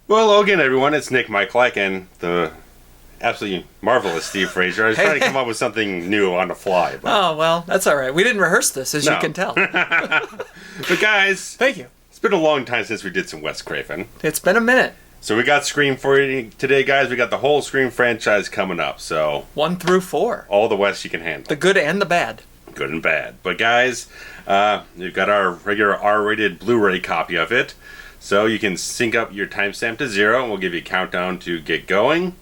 Well, hello again, everyone. It's Nick Michalak and the absolutely marvelous Steve Frazier. I was trying to come up with something new on the fly. But... Oh, well, that's all right. We didn't rehearse this, as you can tell. But guys, thank you. It's been a long time since we did some Wes Craven. It's been a minute. So we got Scream for you today, guys. We got the whole Scream franchise coming up. So 1 through 4. All the Wes you can handle. The good and the bad. Good and bad. But guys, we've got our regular R-rated Blu-ray copy of it. So you can sync up your timestamp to 0, and we'll give you a countdown to get going.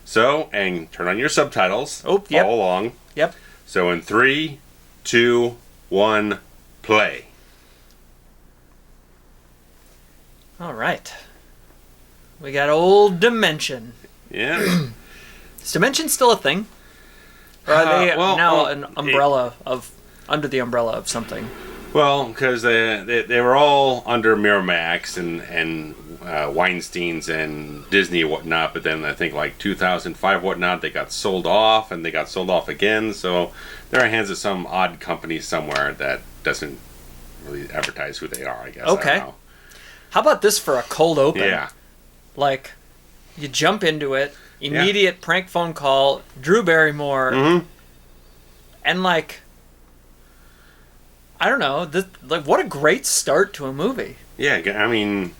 So, and turn on your subtitles. Oh, yep. Follow along. Yep. So in 3, 2, 1, play. All right. We got old Dimension. Yeah. Is Dimension still a thing? Or are they now an umbrella under the umbrella of something? Well, because they were all under Miramax and Weinstein's and Disney and whatnot, but then I think like 2005 whatnot, they got sold off, and they got sold off again, so they're in the hands of some odd company somewhere that doesn't really advertise who they are, I guess. Okay. I don't know. How about this for a cold open? Yeah. Like, you jump into it, immediate prank phone call, Drew Barrymore, and like... I don't know. What a great start to a movie. Yeah, I mean,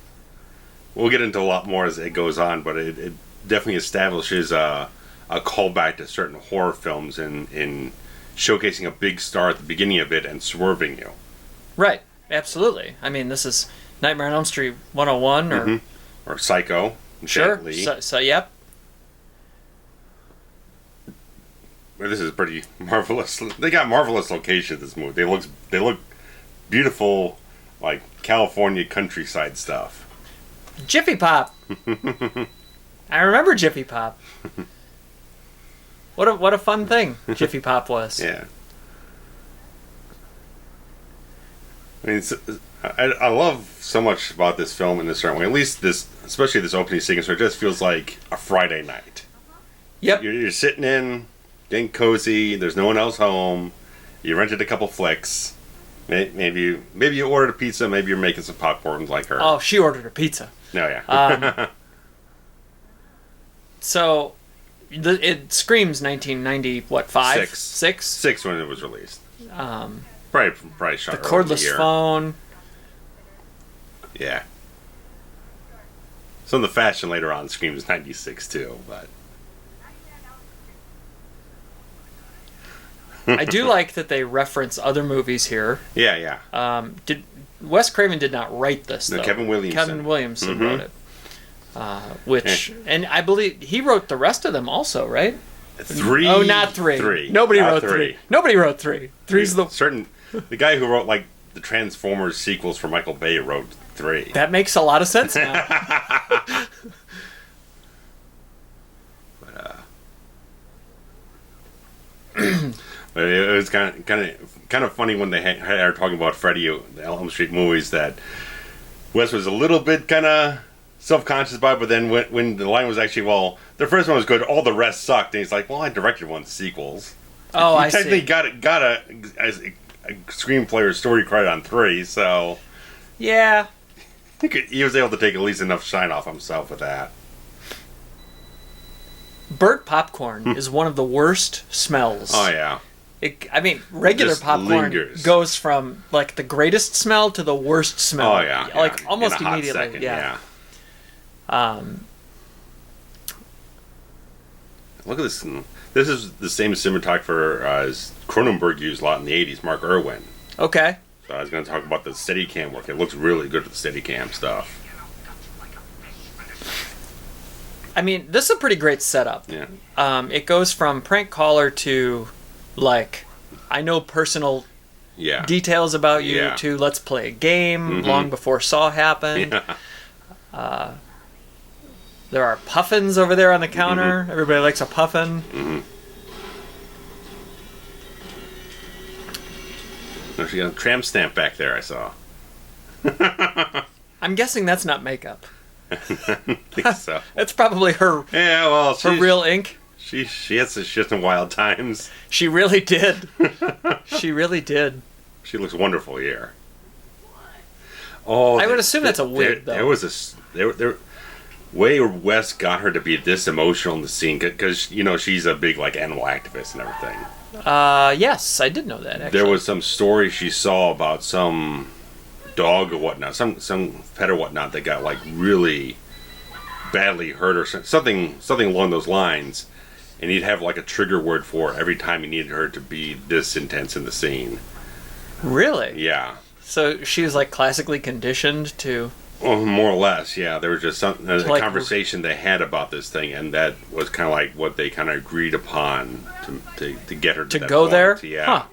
we'll get into a lot more as it goes on, but it definitely establishes a callback to certain horror films in showcasing a big star at the beginning of it and swerving you. Right. Absolutely. I mean, this is Nightmare on Elm Street 101 or Psycho. Sure. So, yep. This is pretty marvelous. They got marvelous locations. This movie. They look beautiful, like California countryside stuff. Jiffy Pop. I remember Jiffy Pop. What a fun thing Jiffy Pop was. Yeah. I mean, I love so much about this film in this certain way. At least especially this opening sequence, where it just feels like a Friday night. Yep. You're sitting in. Getting cozy. There's no one else home. You rented a couple flicks. Maybe you ordered a pizza. Maybe you're making some popcorn like her. Oh, she ordered a pizza. No, yeah. So, it screams 1990. What, 5? 6? 6 when it was released. Probably shot the cordless phone. Yeah. Some of the fashion later on screams 96 too, but. I do like that they reference other movies here. Yeah. Wes Craven did not write this, though. No, Kevin Williamson wrote it. And I believe he wrote the rest of them also, right? 3. Oh, not 3. Nobody wrote 3. Nobody wrote 3. 3's the guy who wrote like the Transformers sequels for Michael Bay wrote 3. That makes a lot of sense now. But it was kind of funny when they are talking about Freddy, the Elm Street movies, that Wes was a little bit kind of self-conscious about it, but then when the line was actually, well, the first one was good, all the rest sucked, and he's like, well, I directed one of the sequels. Oh, I see. Technically got a screenplay or story credit on 3, so... Yeah. He was able to take at least enough shine off himself with that. Burnt popcorn is one of the worst smells. Oh, yeah. Regular just popcorn lingers. Goes from like the greatest smell to the worst smell. Oh yeah, like almost in a hot immediately. Second, yeah. Look at this. This is the same cinematographer as Cronenberg used a lot in the '80s, Mark Irwin. Okay. So I was going to talk about the Steadicam work. It looks really good with the Steadicam stuff. I mean, this is a pretty great setup. Yeah. It goes from prank caller to, like, I know personal details about you to let's play a game long before Saw happened. Yeah. There are puffins over there on the counter. Everybody likes a puffin. There's a tramp stamp back there, I saw. I'm guessing that's not makeup. I think so. That's probably her. Yeah, well, her real ink. She had some shit in Wild Times. She really did. She really did. She looks wonderful here. Oh, I would assume that's a wig, though. There was a way West got her to be this emotional in the scene, because you know she's a big like animal activist and everything. Yes, I did know that. Actually, there was some story she saw about some dog or whatnot, some pet or whatnot that got like really badly hurt or something along those lines, and he'd have like a trigger word for her every time he needed her to be this intense in the scene. Really? Yeah. So she was like classically conditioned to. Well, more or less, yeah. There was just a conversation they had about this thing, and that was kind of like what they kind of agreed upon to get her to that go point. there. Yeah, huh.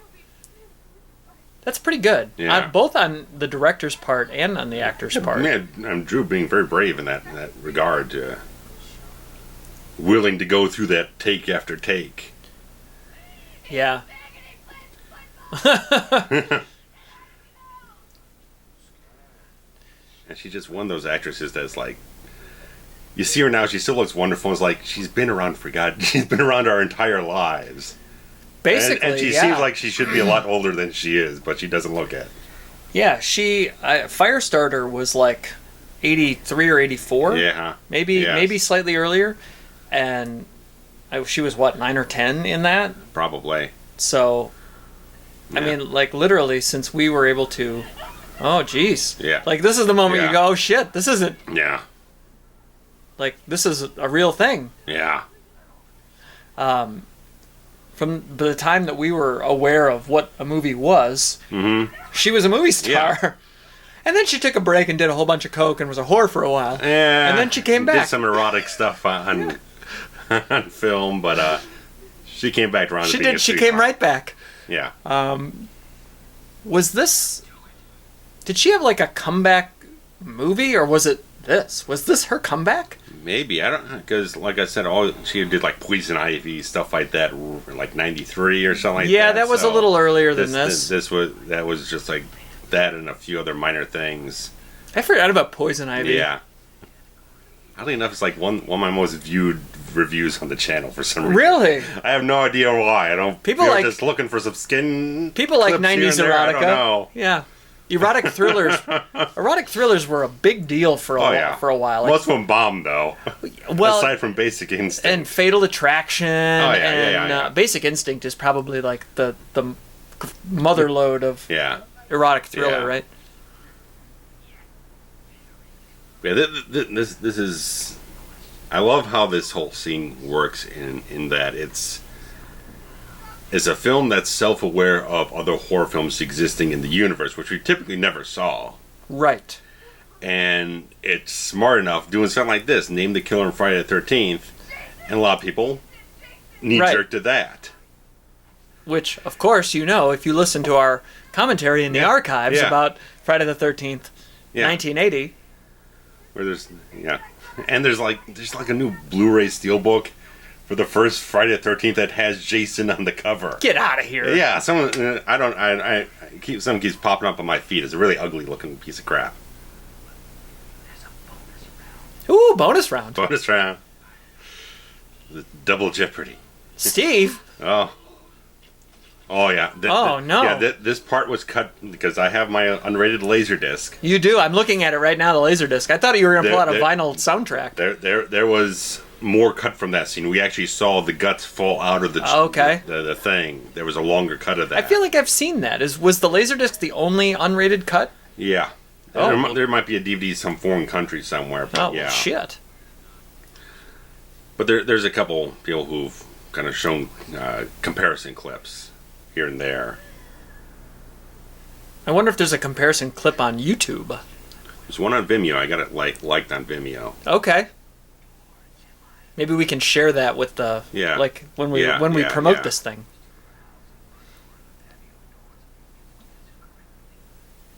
That's pretty good. Yeah. Both on the director's part and on the actor's part. Man, Drew being very brave in that regard, willing to go through that take after take. Yeah. And she's just one of those actresses that's like, you see her now, she still looks wonderful. It's like she's been around she's been around our entire lives. Basically, and she seems like she should be a lot older than she is, but she doesn't look it. Yeah, Firestarter was like 83 or 84. Yeah. Maybe slightly earlier. And she was, 9 or 10 in that? Probably. So, Yeah. I mean, like, literally, since we were able to... Oh, jeez. Yeah. Like, this is the moment Yeah. you go, oh, shit, this isn't... Yeah. Like, this is a real thing. Yeah. From the time that we were aware of what a movie was, she was a movie star. Yeah. And then she took a break and did a whole bunch of coke and was a whore for a while. Yeah. And then she came back. Did some erotic stuff on film, but she came back around. She did. She came right back. Yeah. Was this... Did she have like a comeback movie, or was it this? Was this her comeback? Maybe. I don't know, because like I said, she did like Poison Ivy, stuff like that, like 93 or something like that. Yeah, that was a little earlier than this. That was just like that and a few other minor things. I forgot about Poison Ivy. Yeah. Oddly enough, it's like one of my most viewed reviews on the channel for some reason. Really? I have no idea why. I don't. People like just looking for some skin. People like clips here 90s and there. erotica. I don't know. Yeah. Erotic thrillers were a big deal for a while. Like, most of them bombed though. Well, aside from Basic Instinct and Fatal Attraction, yeah. Basic Instinct is probably like the mother lode of erotic thriller, right? Yeah, this is. I love how this whole scene works in that it's a film that's self-aware of other horror films existing in the universe, which we typically never saw. Right. And it's smart enough doing something like this, name the killer on Friday the 13th, and a lot of people knee-jerk to that. Which, of course, if you listen to our commentary in the archives about Friday the 13th, 1980. Where there's like a new Blu-ray Steelbook for the first Friday the 13th that has Jason on the cover. Get out of here! Yeah, someone something keeps popping up on my feed. It's a really ugly looking piece of crap. Ooh, bonus round! Bonus round. The Double Jeopardy. Steve. Oh yeah. No. Yeah, this part was cut because I have my unrated Laserdisc. You do. I'm looking at it right now. The Laserdisc. I thought you were going to pull out a vinyl soundtrack. There was more cut from that scene. We actually saw the guts fall out of the thing. There was a longer cut of that. I feel like I've seen that. Was the Laserdisc the only unrated cut? Yeah. Oh. There might be a DVD in some foreign country somewhere. But well, shit. But there's a couple people who've kind of shown comparison clips here and there. I wonder if there's a comparison clip on YouTube. There's one on Vimeo. I got it liked on Vimeo. Okay. Maybe we can share that with the when we promote this thing.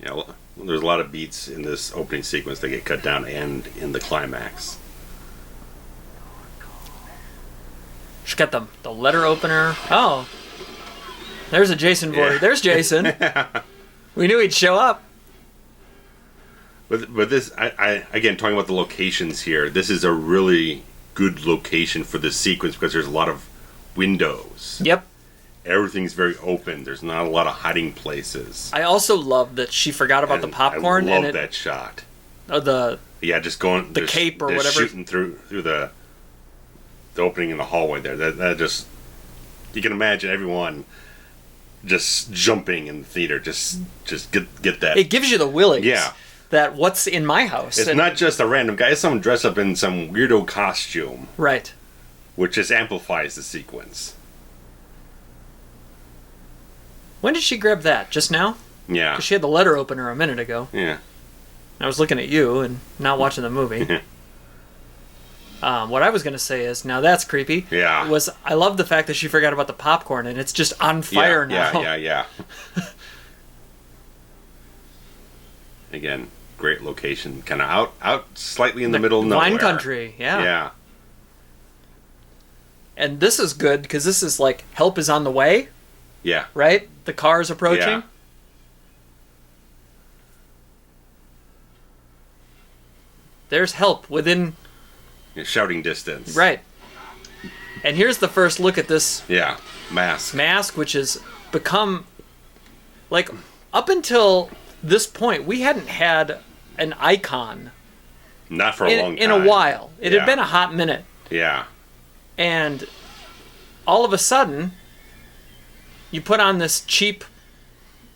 Yeah, well, there's a lot of beats in this opening sequence that get cut down and in the climax. She's got the letter opener. Oh. There's a Jason voice. Yeah. There's Jason. We knew he'd show up. But this, I again, talking about the locations here, this is a really good location for this sequence because there's a lot of windows. Yep. Everything's very open. There's not a lot of hiding places. I also love that she forgot about the popcorn. I love that shot. The Yeah, just going the cape or just whatever, shooting through the opening in the hallway there. That just, you can imagine everyone just jumping in the theater. Just get that. It gives you the willies. Yeah. That what's in my house. It's not just a random guy. It's someone dressed up in some weirdo costume. Right. Which just amplifies the sequence. When did she grab that? Just now? Yeah. Because she had the letter opener a minute ago. Yeah. I was looking at you and not watching the movie. What I was going to say is, now that's creepy. Yeah. I love the fact that she forgot about the popcorn and it's just on fire now. Yeah. Again, great location. Kind of out slightly in the middle of nowhere. Wine country, yeah. Yeah. And this is good because this is like, help is on the way. Yeah. Right? The car is approaching. Yeah. There's help within... shouting distance. Right. And here's the first look at this... Yeah. Mask, which has become... Like, up until this point, we hadn't had an icon. Not for a long time. In a while. It had been a hot minute. Yeah. And all of a sudden, you put on this cheap,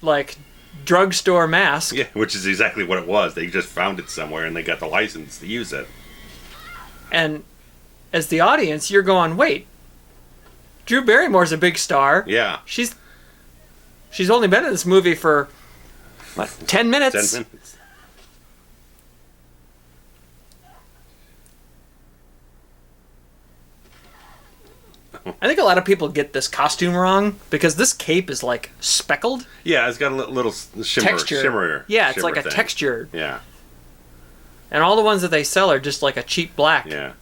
like, drugstore mask. Yeah, which is exactly what it was. They just found it somewhere and they got the license to use it. And as the audience, you're going, wait, Drew Barrymore's a big star. Yeah. She's only been in this movie for, what, 10 minutes? 10 minutes. I think a lot of people get this costume wrong because this cape is like speckled. Yeah, it's got a little shimmer. Yeah, it's shimmer like a thing. texture. Yeah. And all the ones that they sell are just like a cheap black. Yeah.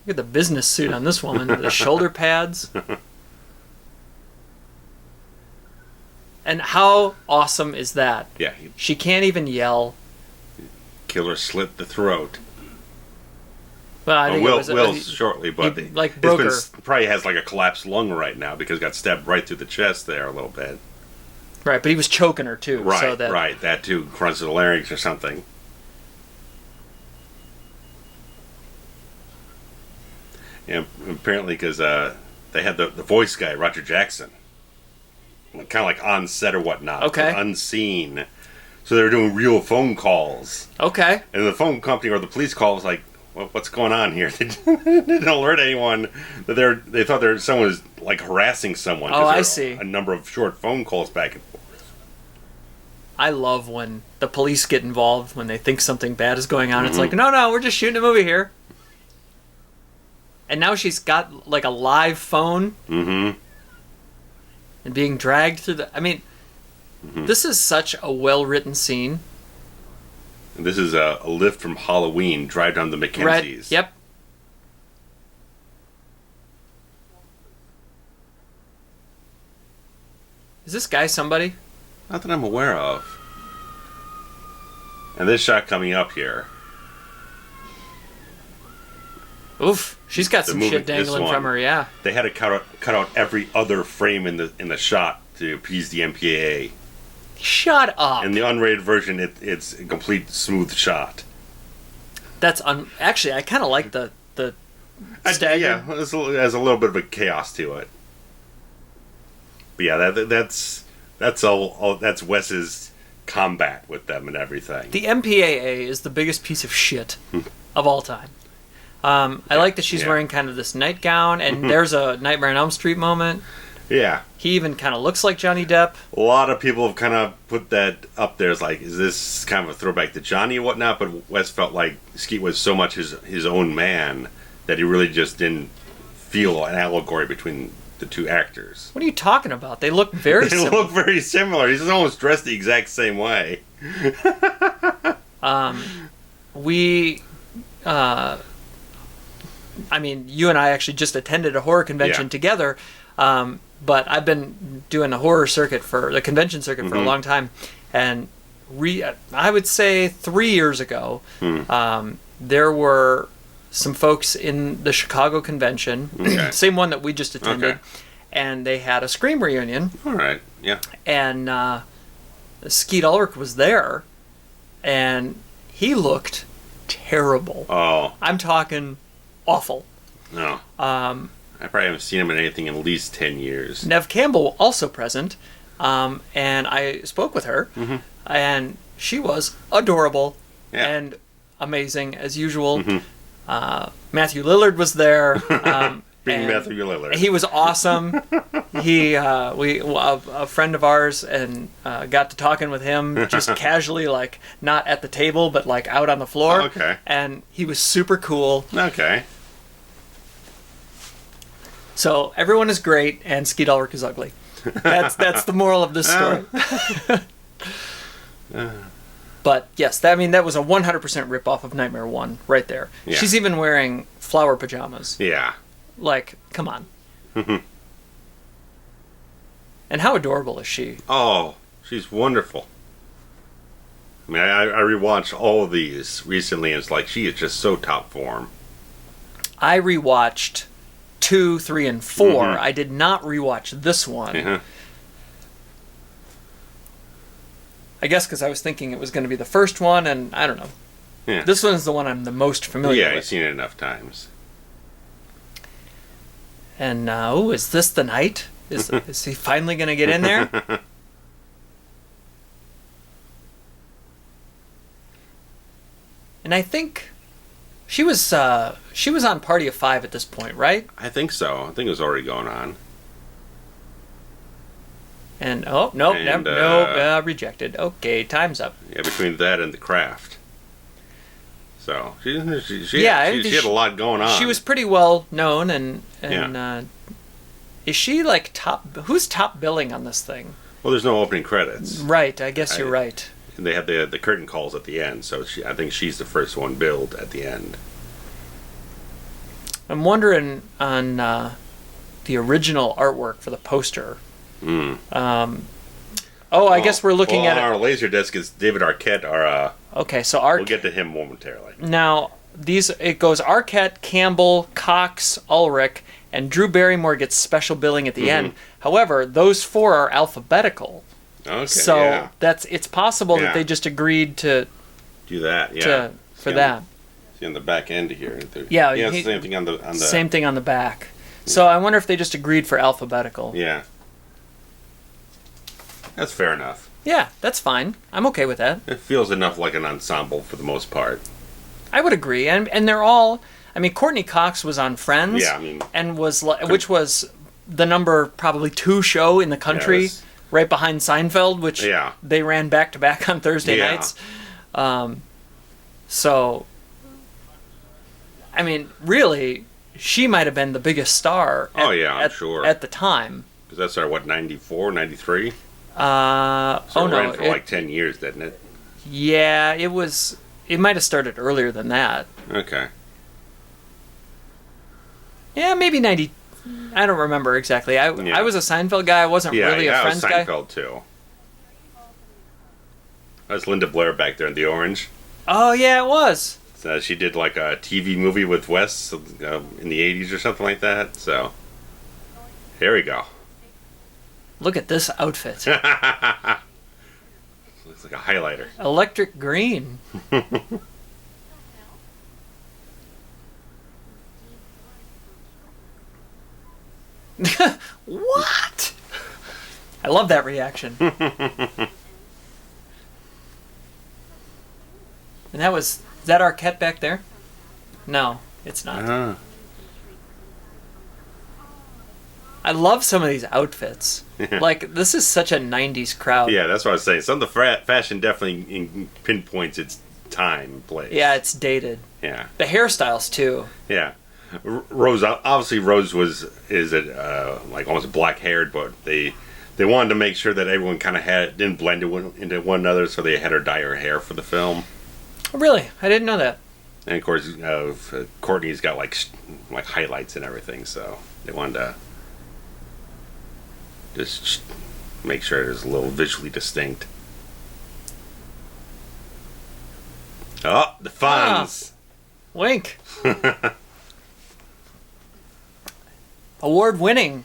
Look at the business suit on this woman. The shoulder pads. And how awesome is that? Yeah. She can't even yell. Killer slit the throat. Well, I think will shortly, but broke her. Probably has like a collapsed lung right now because it got stabbed right through the chest there a little bit. Right, but he was choking her too. Right, so that too, crunch the larynx or something. Yeah, apparently because they had the voice guy, Roger Jackson, kind of like on set or whatnot, okay, unseen. So they were doing real phone calls. Okay. And the phone company or the police call was like, well, what's going on here? They didn't alert anyone that they thought someone was like harassing someone. Oh, I see. A number of short phone calls back and forth. I love when the police get involved when they think something bad is going on. It's like, no, we're just shooting a movie here. And now she's got like a live phone. Mm-hmm. And being dragged through the... I mean, this is such a well-written scene. And this is a lift from Halloween, Drive Down the Mackenzies. Right. Yep. Is this guy somebody? Not that I'm aware of. And this shot coming up here. Oof, she's got some shit dangling from her, yeah. They had to cut out every other frame in the shot to appease the MPAA. Shut up. In the unrated version, it's a complete smooth shot. That's actually, I kind of like the stagger. Yeah, it has a little bit of a chaos to it. But yeah, that's Wes's combat with them and everything. The MPAA is the biggest piece of shit of all time. I like that she's wearing kind of this nightgown, and there's a Nightmare on Elm Street moment. Yeah. He even kind of looks like Johnny Depp. A lot of people have kind of put that up there as like, is this kind of a throwback to Johnny and whatnot? But Wes felt like Skeet was so much his own man that he really just didn't feel an allegory between the two actors. What are you talking about? They look very similar. They look very similar. He's almost dressed the exact same way. I mean, you and I actually just attended a horror convention together, but I've been doing the horror circuit the convention circuit for a long time, and I would say 3 years ago, there were some folks in the Chicago convention, same one that we just attended, and they had a Scream reunion. All right, yeah. And Skeet Ulrich was there, and he looked terrible. Oh. I'm talking awful. No. I probably haven't seen him in anything in at least 10 years. Neve Campbell also present, and I spoke with her, and she was adorable and amazing as usual. Matthew Lillard was there. Being Matthew Lillard. He was awesome. A friend of ours, and got to talking with him just casually, like not at the table, but like out on the floor. Oh, okay. And he was super cool. Okay. So everyone is great, and Skeet Ulrich is ugly. That's the moral of this story. But yes, that was a 100% rip-off of Nightmare 1 right there. Yeah. She's even wearing flower pajamas. Yeah. Like, come on. And how adorable is she? Oh, she's wonderful. I mean, I rewatched all of these recently, and it's like she is just so top form. I rewatched 2, 3, and 4. I did not rewatch this one. I guess because I was thinking it was going to be the first one, and I don't know. Yeah. This one's the one I'm the most familiar with. Yeah, I've seen it enough times. And, is this the night? Is he finally going to get in there? And I think she was on Party of 5 at this point, right? I think so. I think it was already going on. And rejected. Okay, time's up. Yeah, between that and The Craft. So she had a lot going on. She was pretty well known, and is she like top? Who's top billing on this thing? Well, there's no opening credits. Right, I guess you're right. And they have the curtain calls at the end, so I think she's the first one billed at the end. I'm wondering on the original artwork for the poster. I guess we're looking at our laser disc is David Arquette. Okay, so we'll get to him momentarily. Now it goes Arquette, Campbell, Cox, Ulrich, and Drew Barrymore gets special billing at the end. However, those 4 are alphabetical. Okay. So it's possible that they just agreed to do that. Yeah. For that. See on the back end here. Same thing on the same thing on the back. So I wonder if they just agreed for alphabetical. Yeah. That's fair enough. Yeah, that's fine. I'm okay with that. It feels enough like an ensemble for the most part. I would agree, and they're all. I mean, Courtney Cox was on Friends. Yeah, I mean, and which was the number probably 2 show in the country, right behind Seinfeld, which they ran back to back on Thursday nights. So, I mean, really, she might have been the biggest star. I'm sure at the time. Because that's our 94, 93. It ran for like 10 years, didn't it? Yeah, it was. It might have started earlier than that. Okay. Yeah, maybe 90. I don't remember exactly. I was a Seinfeld guy. I wasn't really a Friends guy. Yeah, I was Seinfeld too. That's Linda Blair back there in the orange. Oh yeah, it was. So she did like a TV movie with Wes in the 80s or something like that. So here we go. Look at this outfit. Looks like a highlighter. Electric green. What? I love that reaction. And is that Arquette back there? No, it's not. I love some of these outfits. Like, this is such a 90s crowd. Yeah, that's what I was saying. Some of the fashion definitely pinpoints its time and place. Yeah, it's dated. Yeah. The hairstyles, too. Yeah. Rose, obviously Rose is like almost black haired, but they wanted to make sure that everyone kind of didn't blend into one another, so they had her dye her hair for the film. Oh, really? I didn't know that. And of course, Courtney's got like highlights and everything, so they wanted to just make sure it was a little visually distinct. Oh, the Fonz. Wink. Award-winning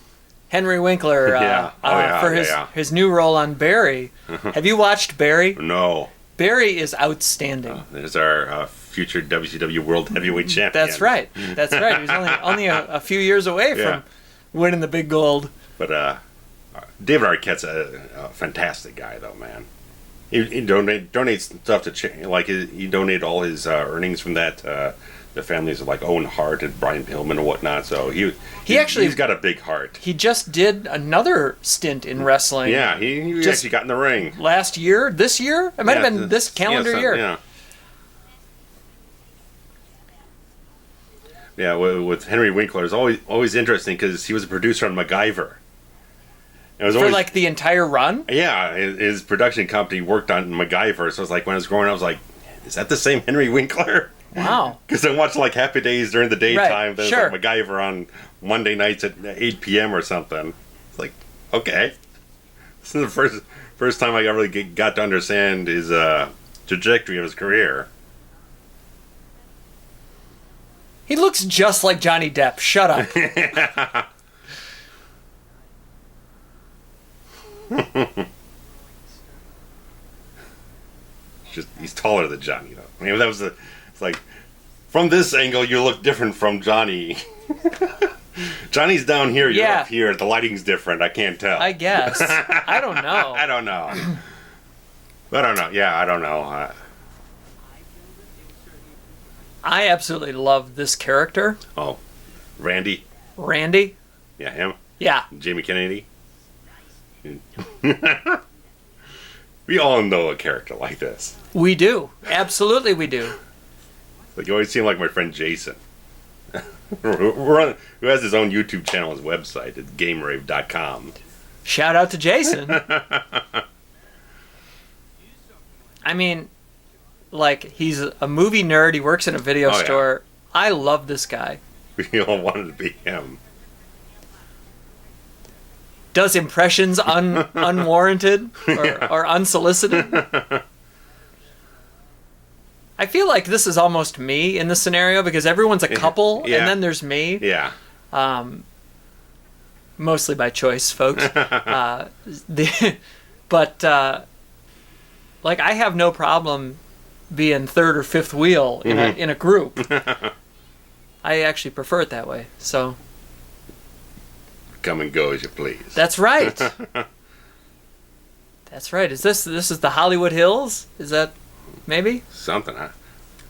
Henry Winkler for his new role on Barry. Have you watched Barry? No. Barry is outstanding. There's our future WCW World Heavyweight Champion. That's right. That's right. He was only a few years away from winning the big gold. But David Arquette's a fantastic guy, though, man. He donates stuff to like he donated all his earnings from that. The families of like Owen Hart and Brian Pillman and whatnot. So he's got a big heart. He just did another stint in wrestling. Yeah, he actually got in the ring this year. It might have been this calendar year. Yeah. Yeah, with Henry Winkler, it's always interesting because he was a producer on MacGyver. It was for like the entire run? Yeah, his production company worked on MacGyver, so it's like when I was growing up, I was like, is that the same Henry Winkler? Wow. Because I watched like Happy Days during the daytime, right. then sure. like MacGyver on Monday nights at 8 p.m. or something. It's like, okay. This is the first time I really got to understand his trajectory of his career. He looks just like Johnny Depp. Shut up. He's taller than Johnny, though. I mean, it's like, from this angle, you look different from Johnny. Johnny's down here, you're up here. The lighting's different. I can't tell. I guess. I don't know. I don't know. I don't know. Yeah, I don't know. I absolutely love this character. Oh, Randy? Yeah, him? Yeah. Jamie Kennedy? We all know a character like this. We do. Absolutely we do. Like, you always seem like my friend Jason. Who has his own YouTube channel, his website. It's gamerave.com. Shout out to Jason. I mean, like, he's a movie nerd. He works in a video store. Yeah. I love this guy. We all wanted to be him. Does impressions unwarranted or unsolicited. I feel like this is almost me in this scenario because everyone's a couple and then there's me. Yeah. Mostly by choice, folks. But like, I have no problem being third or fifth wheel in a group. I actually prefer it that way. So come and go as you please. That's right. That's right. Is this is the Hollywood Hills? Is that maybe something? I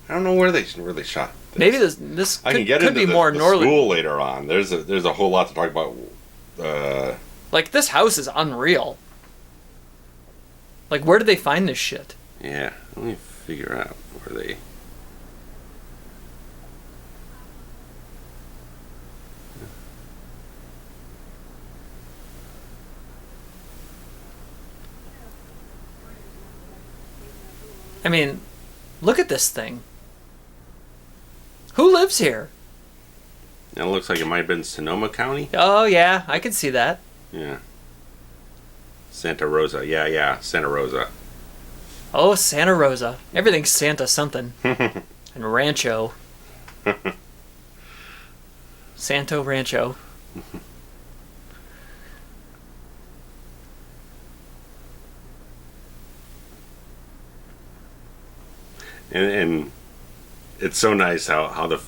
don't know where they shot this. Maybe this could be more the northern. School later on. There's a whole lot to talk about. Like, this house is unreal. Like, where did they find this shit? Yeah, let me figure out where they. I mean, look at this thing. Who lives here? It looks like it might have been Sonoma County. Oh, yeah, I could see that. Yeah. Santa Rosa. Yeah, Santa Rosa. Oh, Santa Rosa. Everything's Santa something. And Rancho. Santo Rancho. And it's so nice how the,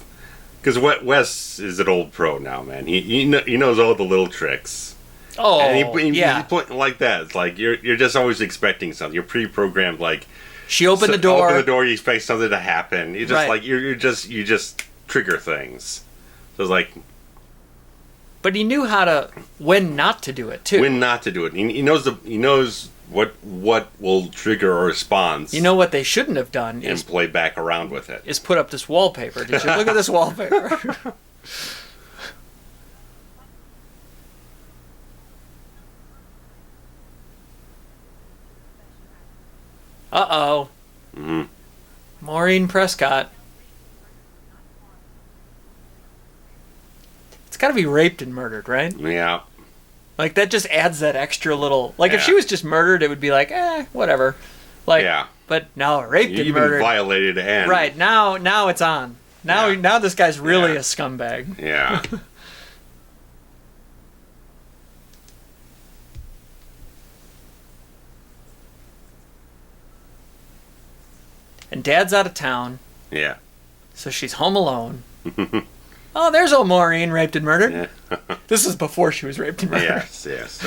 because Wes is an old pro now, man. He knows all the little tricks. Oh, and he put like that. It's like you're just always expecting something. You're pre-programmed. Like, she opened the door. Open the door. You expect something to happen. You just like you just trigger things. So it's like. But he knew when not to do it too. When not to do it. He knows what will trigger a response. You know what they shouldn't have done is play back around with it. Is put up this wallpaper. Did you look at this wallpaper? Uh-oh. Mm-hmm. Maureen Prescott. It's got to be raped and murdered, right? Yeah. Like, that just adds that extra little... Like, if she was just murdered, it would be like, whatever. Like, yeah. But now, raped and murdered... Even violated and... Right, now it's on. Now this guy's really a scumbag. Yeah. and Dad's out of town. Yeah. So she's home alone. Oh, there's old Maureen, raped and murdered. Yeah. This is before she was raped and murdered. Yes.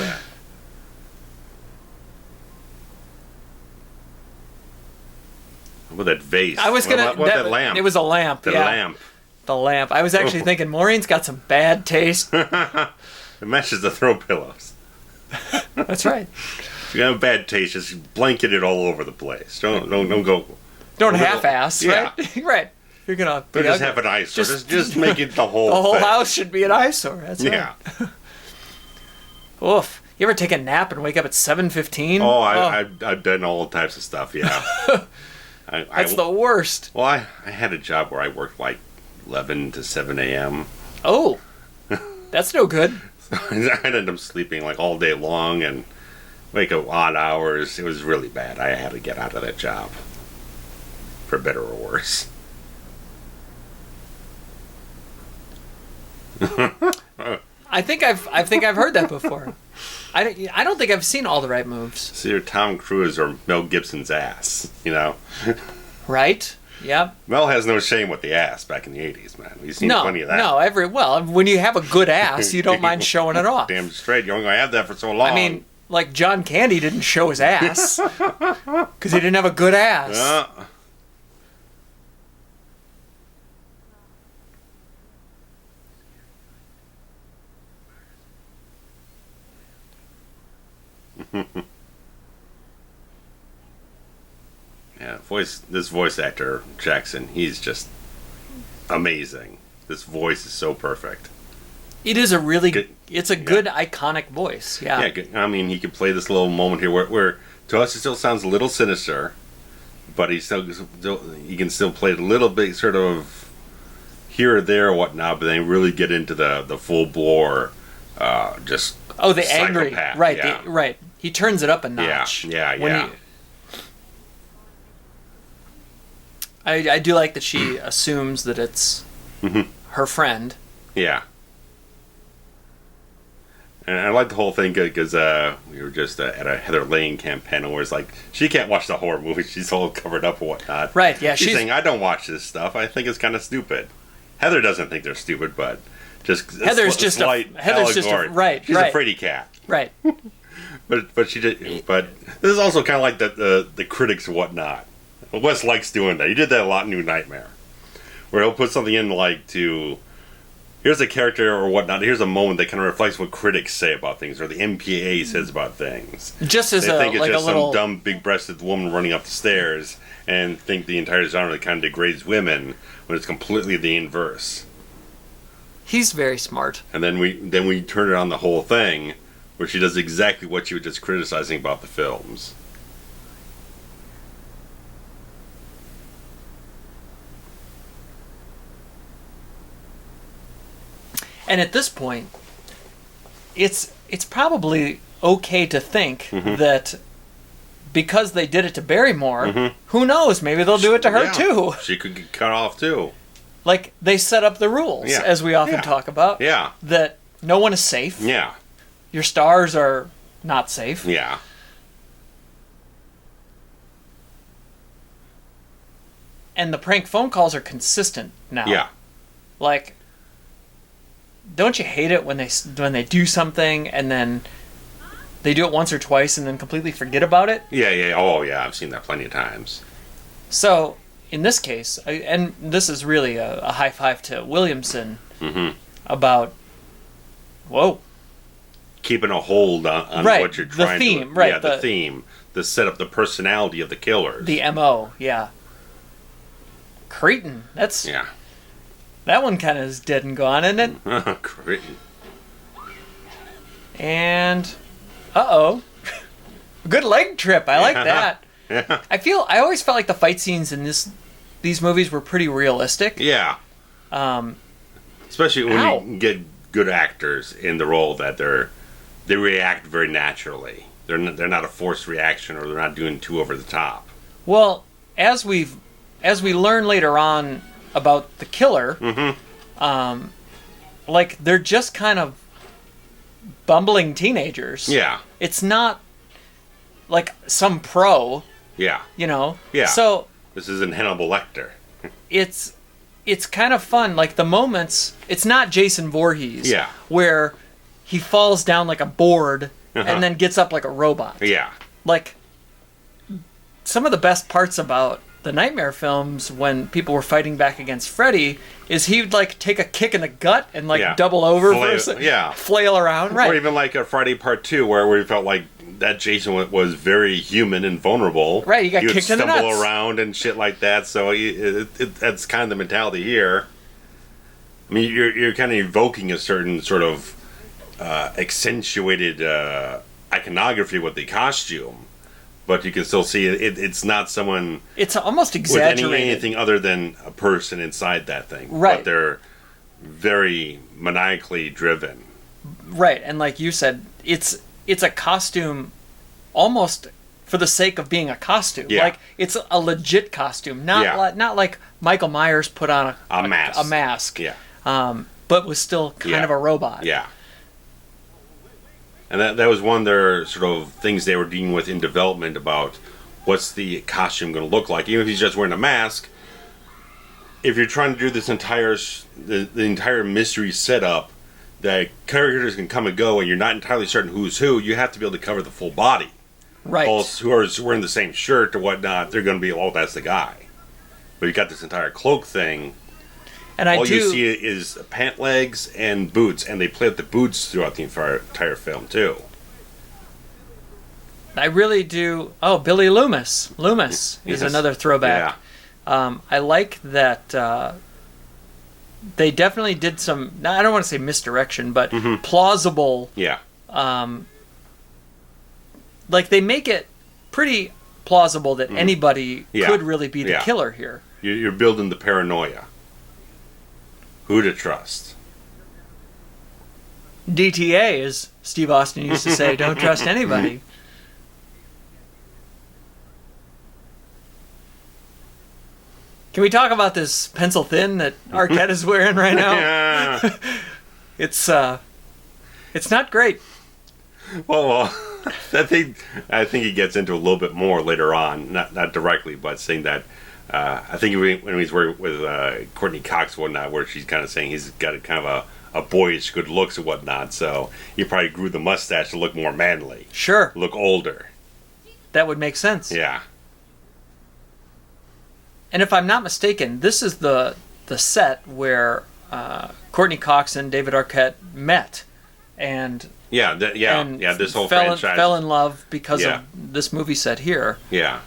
What that vase? I was gonna. What that lamp? It was a lamp. The lamp. The lamp. I was actually thinking Maureen's got some bad taste. It matches the throw pillows. That's right. If you have bad taste, just blanket it all over the place. Don't go. Don't half-ass, yeah. right? Right. You're gonna. Or just have an eyesore. Just make it the whole. The whole house should be an eyesore. That's right. Yeah. Oof. You ever take a nap and wake up at 7:15? Oh, I've done all types of stuff. Yeah. That's the worst. Well, I had a job where I worked like 11 to 7 a.m. Oh, that's no good. I ended up sleeping like all day long and wake up odd hours. It was really bad. I had to get out of that job, for better or worse. I think I've heard that before. I don't think I've seen All the Right Moves. See, you're Tom Cruise or Mel Gibson's ass, you know? Right? Yep. Mel has no shame with the ass back in the 80s, man. We've seen plenty of that. No, when you have a good ass, you don't mind showing it off. Damn straight. You're only going to have that for so long. I mean, like John Candy didn't show his ass because he didn't have a good ass. Yeah, this voice actor, Jackson, he's just amazing. This voice is so perfect. It is a really good, it's a good iconic voice. Yeah. Yeah, I mean, he can play this little moment here where to us it still sounds a little sinister, but he can still play it a little bit sort of here or there or whatnot, but then really get into the full bore, just the angry, right? Yeah. Right. He turns it up a notch. Yeah. I do like that she assumes that it's her friend. Yeah. And I like the whole thing because we were just at a Heather Lane campaign where it's like, she can't watch the horror movies. She's all covered up or whatnot. Right, yeah. She's saying, I don't watch this stuff. I think it's kind of stupid. Heather doesn't think they're stupid, but just Heather's just a right. She's a fraidy cat. Right. But she did. But this is also kind of like the critics and whatnot. Wes likes doing that. He did that a lot in New Nightmare, where he'll put something in like here's a character or whatnot. Here's a moment that kind of reflects what critics say about things, or the MPA says about things. Just as they think it's just a little... some dumb, big-breasted woman running up the stairs, and think the entire genre kind of degrades women when it's completely the inverse. He's very smart. And then we turn it on the whole thing, where she does exactly what she was just criticizing about the films. And at this point, it's probably okay to think that because they did it to Barrymore, who knows? Maybe they'll do it to her too. She could get cut off too. Like, they set up the rules, as we often talk about. Yeah. That no one is safe. Yeah. Your stars are not safe. Yeah. And the prank phone calls are consistent now. Yeah. Like, don't you hate it when they do something and then they do it once or twice and then completely forget about it? Yeah. Oh, yeah. I've seen that plenty of times. So, in this case, and this is really a high five to Williamson about, keeping a hold on what you're trying the theme, to... Right, yeah, the theme. The set up, the personality of the killers. The M.O., yeah. Creighton, that's... Yeah. That one kind of is dead and gone, isn't it? Creighton. And... Uh-oh. Good leg trip. I like that. Yeah. I always felt like the fight scenes in these movies were pretty realistic. Yeah. Especially when you get good actors in the role that they react very naturally. They're not a forced reaction, or they're not doing too over the top. Well, as we learn later on about the killer, like, they're just kind of bumbling teenagers. Yeah. It's not like some pro. Yeah. You know? Yeah. So This isn't Hannibal Lecter. It's kind of fun. Like the moments, it's not Jason Voorhees. Yeah. Where he falls down like a board and then gets up like a robot. Yeah. Like, some of the best parts about the Nightmare films when people were fighting back against Freddy is he'd like take a kick in the gut and like double over flail around. Right. Or even like a Friday Part 2 where we felt like that Jason was very human and vulnerable. Right, he got kicked in the nuts. Stumble around and shit like that. So that's kind of the mentality here. I mean, you're kind of evoking a certain sort of accentuated iconography with the costume, but you can still see it's not someone. It's almost exaggerated. With anything other than a person inside that thing. Right. But they're very maniacally driven. Right, and like you said, it's a costume almost for the sake of being a costume. Yeah. Like, it's a legit costume. Not like Michael Myers put on a mask. A mask. Yeah. But was still kind of a robot. Yeah. And that was one of their sort of things they were dealing with in development about what's the costume going to look like. Even if he's just wearing a mask, if you're trying to do this the entire mystery setup, that characters can come and go and you're not entirely certain who's who, you have to be able to cover the full body. Right. All who are wearing the same shirt or whatnot, they're going to be, oh, that's the guy. But you got this entire cloak thing. And all you see is pant legs and boots, and they play with the boots throughout the entire film, too. I really do... Oh, Billy Loomis. Loomis is another throwback. Yeah. I like that... they definitely did some, I don't want to say misdirection, but plausible. Yeah. Like, they make it pretty plausible that anybody could really be the killer here. You're building the paranoia. Who to trust. DTA, as Steve Austin used to say, don't trust anybody. Can we talk about this pencil thin that Arquette is wearing right now? Yeah. It's not great. Well, I think he gets into a little bit more later on, not directly, but saying that I think when he's working with Courtney Cox and whatnot, where she's kind of saying he's got a kind of a boyish good looks and whatnot, so he probably grew the mustache to look more manly. Sure. Look older. That would make sense. Yeah. And if I'm not mistaken, this is the set where Courtney Cox and David Arquette met, and this whole franchise fell in love because of this movie set here. Yeah,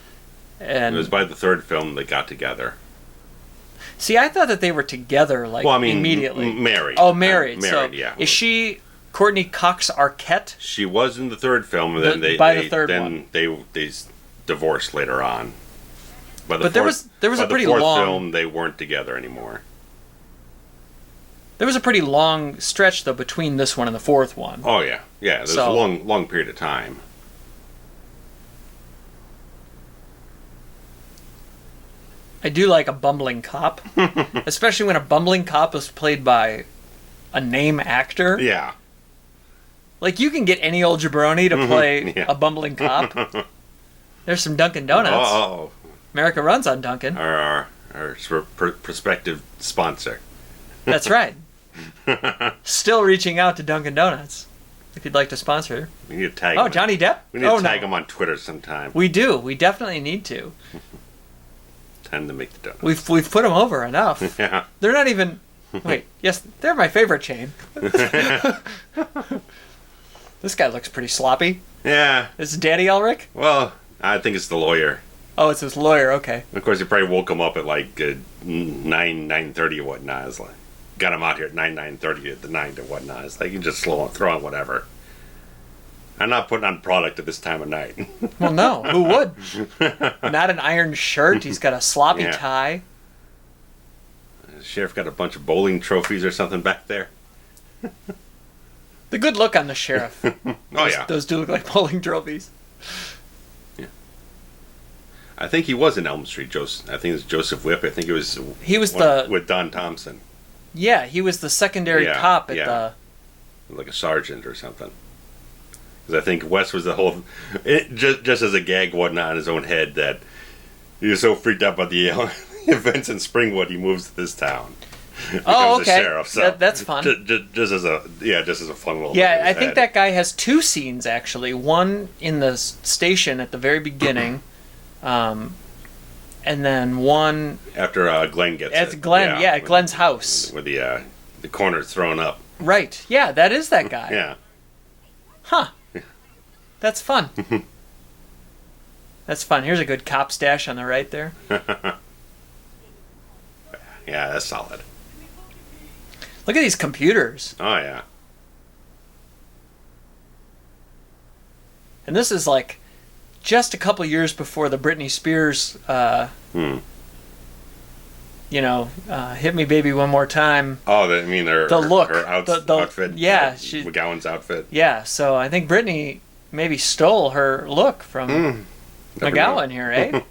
and it was by the third film they got together. See, I thought that they were together immediately. Married. Oh, married. Married. So yeah. Is she Courtney Cox Arquette? She was in the third film, and then they divorced later on. But there was a pretty long film. They weren't together anymore. There was a pretty long stretch though between this one and the fourth one. Oh yeah. There's a long period of time. I do like a bumbling cop, especially when a bumbling cop is played by a name actor. Yeah. Like, you can get any old jabroni to play a bumbling cop. There's some Dunkin' Donuts. Oh. America runs on Dunkin'. Our prospective sponsor. That's right. Still reaching out to Dunkin' Donuts. If you'd like to sponsor. We need to tag him. Johnny Depp? We need to tag him on Twitter sometime. We do. We definitely need to. Time to make the donuts. We've put them over enough. Yeah. They're not even... Wait, yes, they're my favorite chain. This guy looks pretty sloppy. Yeah. Is it Daddy Ulrich? Well, I think it's the lawyer. Oh, it's his lawyer, okay. Of course, he probably woke him up at like 9:30 or whatnot. It's like, got him out here at 9:30 at the night or whatnot. It's like, you just throw on whatever. I'm not putting on product at this time of night. Well, no. Who would? Not an iron shirt. He's got a sloppy tie. The sheriff got a bunch of bowling trophies or something back there. The good look on the sheriff. Yeah. Those do look like bowling trophies. Yeah. I think he was in Elm Street. I think it was Joseph Whipp. I think it was. He was with Don Thompson. Yeah, he was the secondary cop at the. Like a sergeant or something. Because I think Wes was the whole, just as a gag, whatnot, in his own head, that He was so freaked out by the events in Springwood, he moves to this town. Oh, okay. A sheriff, so that's fun. Just as a fun little. Yeah, I think that guy has 2 scenes actually. One in the station at the very beginning, and then one after Glenn gets at it. Glenn. Yeah, at Glenn's house with the corners thrown up. Right. Yeah, that is that guy. Yeah. Huh. That's fun. That's fun. Here's a good cop stash on the right there. Yeah, that's solid. Look at these computers. Oh, yeah. And this is like just a couple years before the Britney Spears, Hit Me Baby One More Time. Oh, I mean, the look. Her outfit. Yeah. McGowan's outfit. Yeah, so I think Britney maybe stole her look from McGowan here, eh?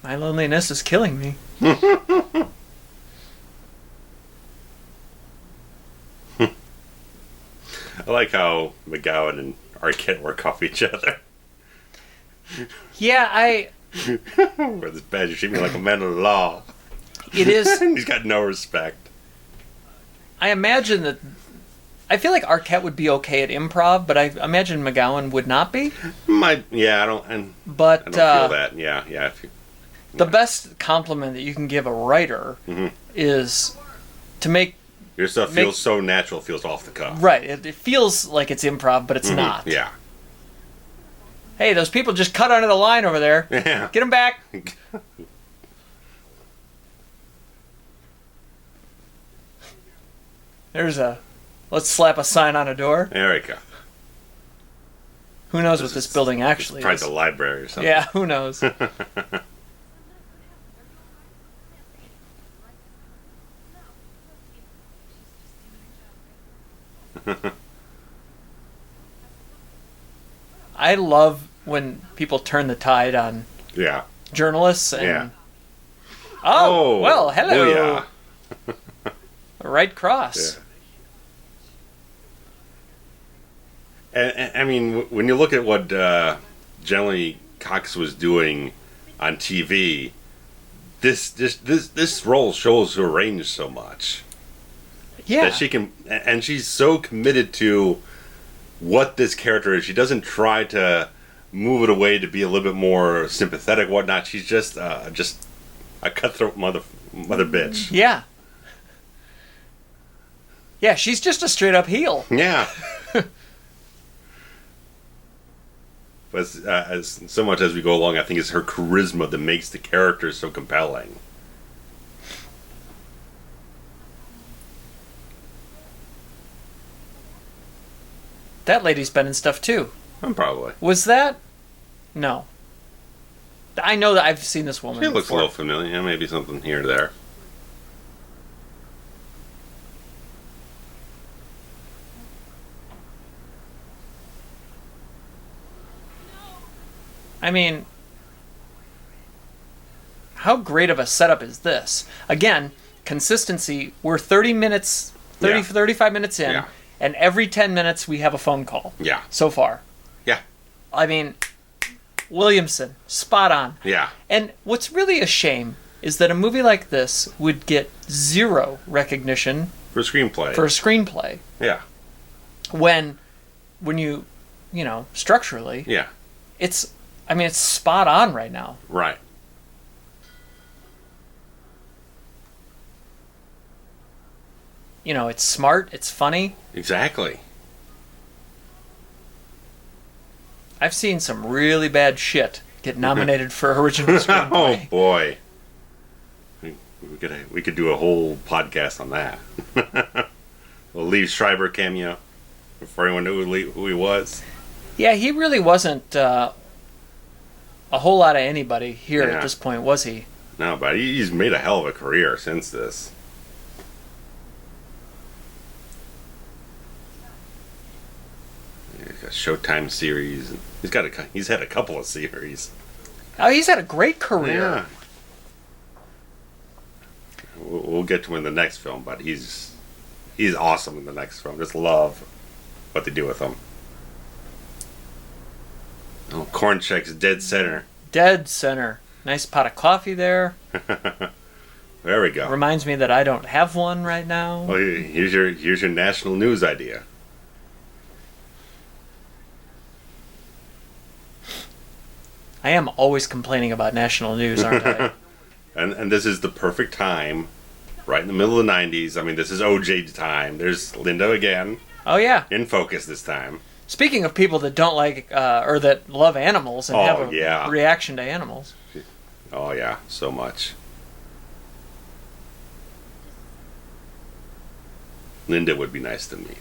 My loneliness is killing me. I like how McGowan and Arquette work off each other. Yeah, With this badge, you treat me like a man of the law. It is. He's got no respect. I imagine that. I feel like Arquette would be okay at improv, but I imagine McGowan would not be. I don't feel that. Yeah. The best compliment that you can give a writer is to make your stuff feels so natural, feels off the cuff. Right. It feels like it's improv, but it's not. Yeah. Hey, those people just cut under the line over there. Yeah. Get them back. Let's slap a sign on a door. There we go. Who knows what this building actually probably is? the library or something. Yeah, who knows? I love when people turn the tide on journalists. And, Oh, well, hello. Booyah. Right cross. Yeah. And I mean, when you look at what generally Cox was doing on TV, this role shows her range so much. Yeah, that she can, and she's so committed to what this character is. She doesn't try to move it away to be a little bit more sympathetic, whatnot. She's just a cutthroat mother bitch. Yeah. Yeah, she's just a straight up heel. Yeah. But as so much as we go along, I think it's her charisma that makes the character so compelling. That lady's been in stuff too. Probably. Was that? No. I know that I've seen this woman. She looks before. a little familiar. Yeah, maybe something here or there. I mean, how great of a setup is this? Again, consistency. We're 35 minutes in, and every 10 minutes we have a phone call. Yeah. So far. Yeah. I mean, Williamson, spot on. Yeah. And what's really a shame is that a movie like this would get 0 recognition for a screenplay. Yeah. When you structurally. Yeah. It's spot on right now. Right. It's smart, it's funny. Exactly. I've seen some really bad shit get nominated for original screenplay. Oh boy. We could do a whole podcast on that. Well, Liev Schreiber cameo, before anyone knew who he was. Yeah, he really wasn't a whole lot of anybody here at this point, was he? No, but he's made a hell of a career since this. He's got a Showtime series. He's had a couple of series. Oh, he's had a great career. Yeah. We'll get to him in the next film, but he's he's awesome in the next film. Just love what they do with him. Oh, Korncheck's dead center. Dead center. Nice pot of coffee there. There we go. Reminds me that I don't have one right now. Well, here's your national news idea. I am always complaining about national news, aren't I? And this is the perfect time, right in the middle of the 90s. I mean, this is OJ time. There's Linda again. Oh, yeah. In focus this time. Speaking of people that don't like, or that love animals and have a reaction to animals. Oh, yeah. So much. Linda would be nice to meet.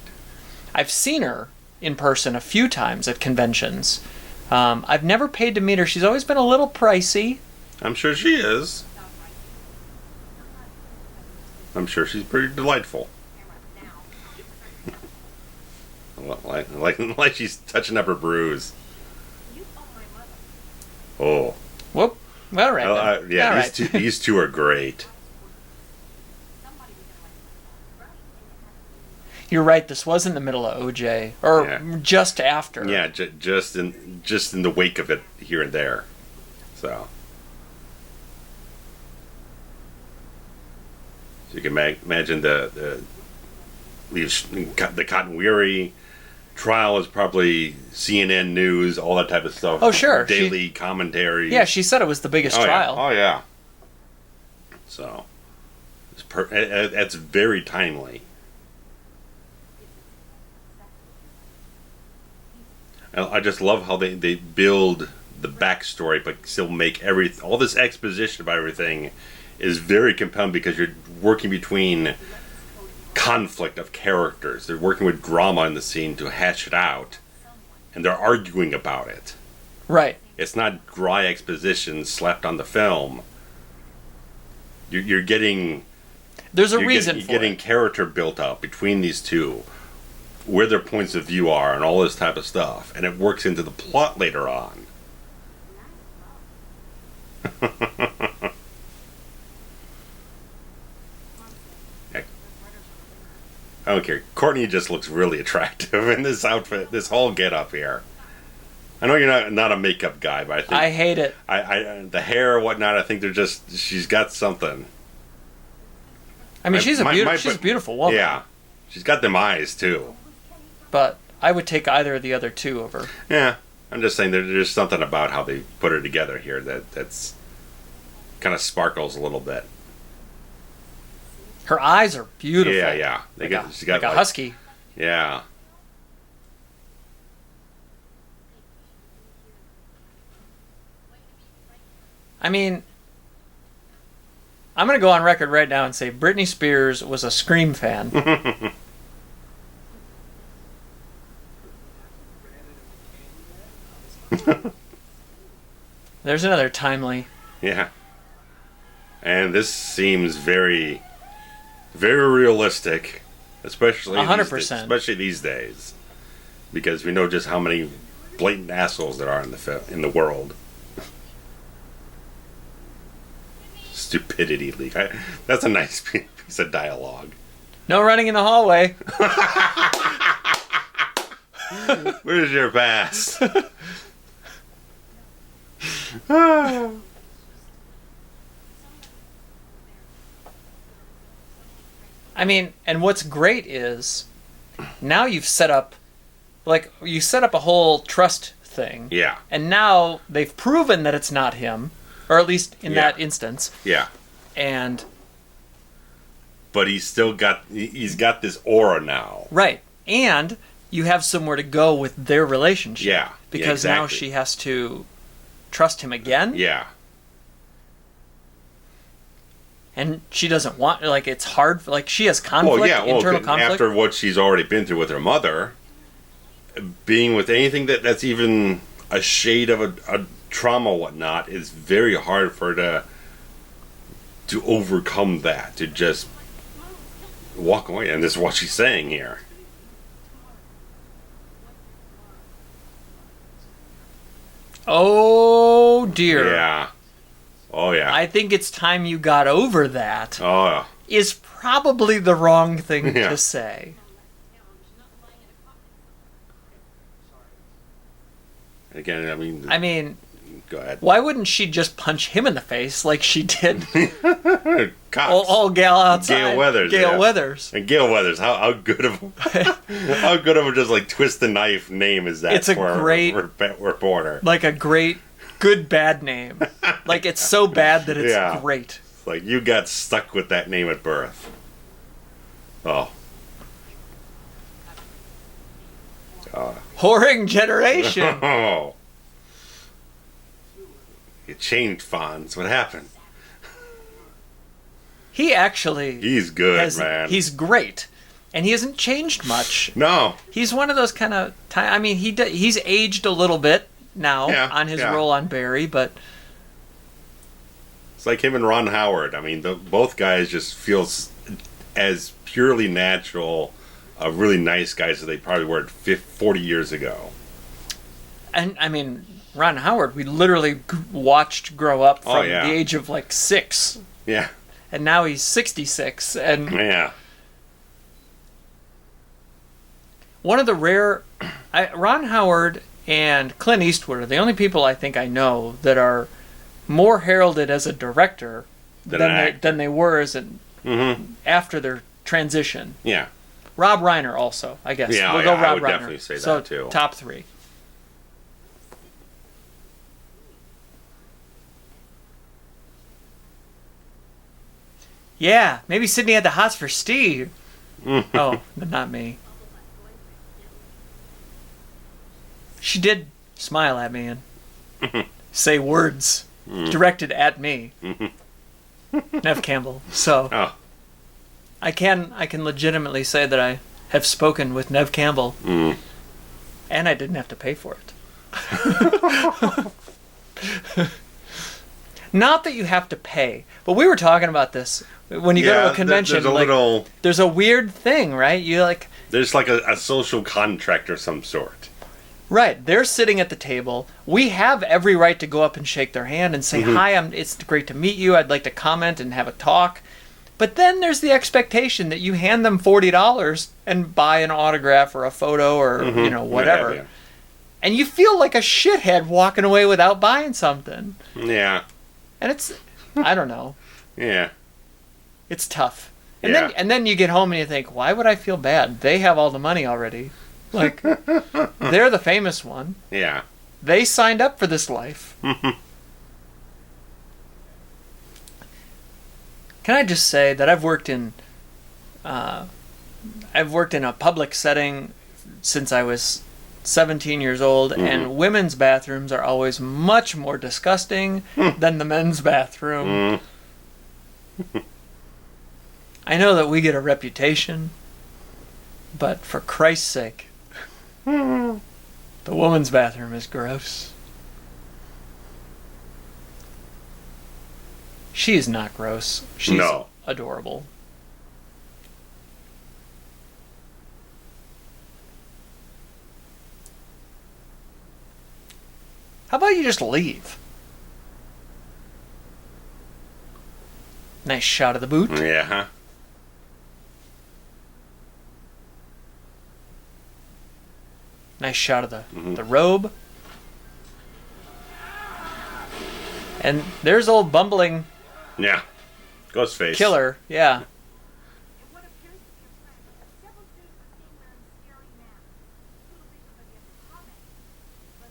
I've seen her in person a few times at conventions. I've never paid to meet her. She's always been a little pricey. I'm sure she is. I'm sure she's pretty delightful. like she's touching up her bruise. Oh. Whoop. All right. Yeah, all these two are great. You're right. This was in the middle of OJ, or just after. Yeah, just in the wake of it, here and there. So you can imagine the Cotton Weary trial is probably CNN News, all that type of stuff. Oh, sure. Daily commentary. Yeah, she said it was the biggest trial. Yeah. Oh, yeah. So that's very timely. I just love how they build the backstory, but still make all this exposition about everything is very compelling because you're working between conflict of characters. They're working with drama in the scene to hash it out, and they're arguing about it. Right. It's not dry exposition slapped on the film. You're getting... There's a reason for it. You're getting character built up between these two, where their points of view are and all this type of stuff, and it works into the plot later on. I don't care. Courtney just looks really attractive in this outfit, this whole get-up here. I know you're not a makeup guy, but I think... I hate it. The hair or whatnot, I think she's got something. I mean, she's a beautiful woman. Yeah. She's got them eyes, too. But I would take either of the other two over. Yeah, I'm just saying there's something about how they put her together here that's kind of sparkles a little bit. Her eyes are beautiful. Yeah. She's got a husky. Yeah. I mean, I'm going to go on record right now and say Britney Spears was a Scream fan. There's another timely. Yeah. And this seems very, very realistic, especially 100%. These days, because we know just how many blatant assholes there are in the world. Stupidity leak. That's a nice piece of dialogue. No running in the hallway. Where's your pass? I mean, and what's great is now you've set up a whole trust thing. Yeah. And now they've proven that it's not him, or at least in that instance. Yeah. But he's got this aura now. Right. And you have somewhere to go with their relationship. Yeah. Because exactly. now she has to trust him again. Yeah. And she doesn't want, it's hard, she has conflict, internal conflict. After what she's already been through with her mother, being with anything that's even a shade of a trauma or whatnot is very hard for her to overcome that, to just walk away. And this is what she's saying here. Oh, dear. Yeah. Oh, yeah. I think it's time you got over that. Oh, is probably the wrong thing to say. Again, I mean, go ahead. Why wouldn't she just punch him in the face like she did? Cops. All gal outside. Gail Weathers. Gail Weathers. And Gail Weathers, how good of a just like twist the knife name is that? It's a great reporter. Like a great good bad name. Like it's so bad that it's great. It's like you got stuck with that name at birth. Oh. Whoring generation. Oh. You changed, Fonz. What happened? He actually... He's good, man. He's great. And he hasn't changed much. No. He's one of those kind of... I mean, he's aged a little bit now on his role on Barry, but... It's like him and Ron Howard. I mean, both guys just feel as purely natural, really nice guys as they probably were 40 years ago. And, I mean... Ron Howard, we literally watched grow up from the age of like 6. Yeah. And now he's 66. And one of the rare... Ron Howard and Clint Eastwood are the only people I think I know that are more heralded as a director than they were as after their transition. Yeah. Rob Reiner also, I guess. Yeah, we'll go Rob I would Reiner. definitely say that too. Top 3. Yeah, maybe Sydney had the hots for Steve. Oh, but not me. She did smile at me and say words directed at me. Neve Campbell. So I can legitimately say that I have spoken with Neve Campbell, and I didn't have to pay for it. Not that you have to pay, but we were talking about this. When you go to a convention, there's a weird thing, right? There's like a social contract of some sort. Right. They're sitting at the table. We have every right to go up and shake their hand and say, hi, it's great to meet you. I'd like to comment and have a talk. But then there's the expectation that you hand them $40 and buy an autograph or a photo or, whatever. And you feel like a shithead walking away without buying something. Yeah. And it's, I don't know. Yeah. It's tough. And then you get home and you think, why would I feel bad? They have all the money already. Like, they're the famous one. Yeah. They signed up for this life. Can I just say that I've worked in a public setting since I was 17 years old, and women's bathrooms are always much more disgusting than the men's bathroom. I know that we get a reputation, but for Christ's sake, the woman's bathroom is gross. She is not gross. She's adorable. How about you just leave? Nice shot of the boot. Yeah. Nice shot of the robe. And there's old bumbling... Yeah. Ghostface. Killer, yeah.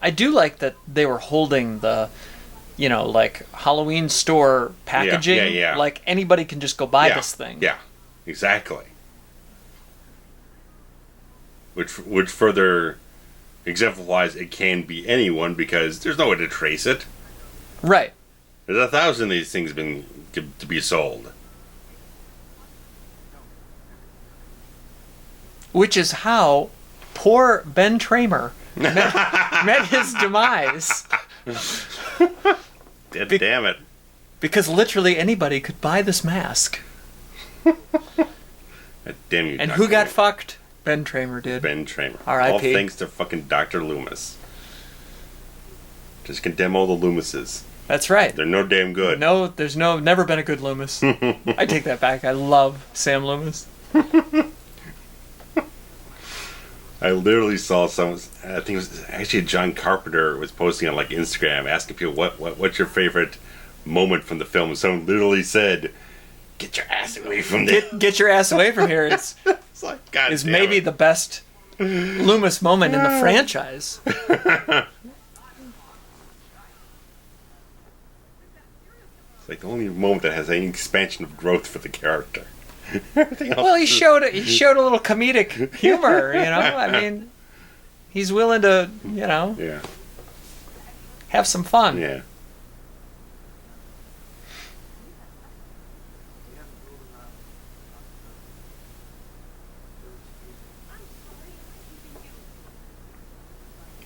I do like that they were holding the, like Halloween store packaging. Yeah. Like anybody can just go buy this thing. Yeah, exactly. Which further exemplifies it can be anyone because there's no way to trace it. Right. There's 1,000 of these things to be sold. Which is how poor Ben Tramer met his demise. Damn it. Because literally anybody could buy this mask. Damn you. And who got fucked? Ben Tramer did. Ben Tramer. R.I.P. All thanks to fucking Dr. Loomis. Just condemn all the Loomises. That's right. They're no damn good. No, there's never been a good Loomis. I take that back. I love Sam Loomis. I literally saw I think it was actually John Carpenter was posting on like Instagram asking people what's your favorite moment from the film. And someone literally said, "Get your ass away from this. Get your ass away from here." It's like, God is damn maybe it. the best Loomis moment in the franchise. It's like the only moment that has any expansion of growth for the character. Everything else Well, he showed a little comedic humor, you know? I mean, he's willing to, Yeah. have some fun. Yeah.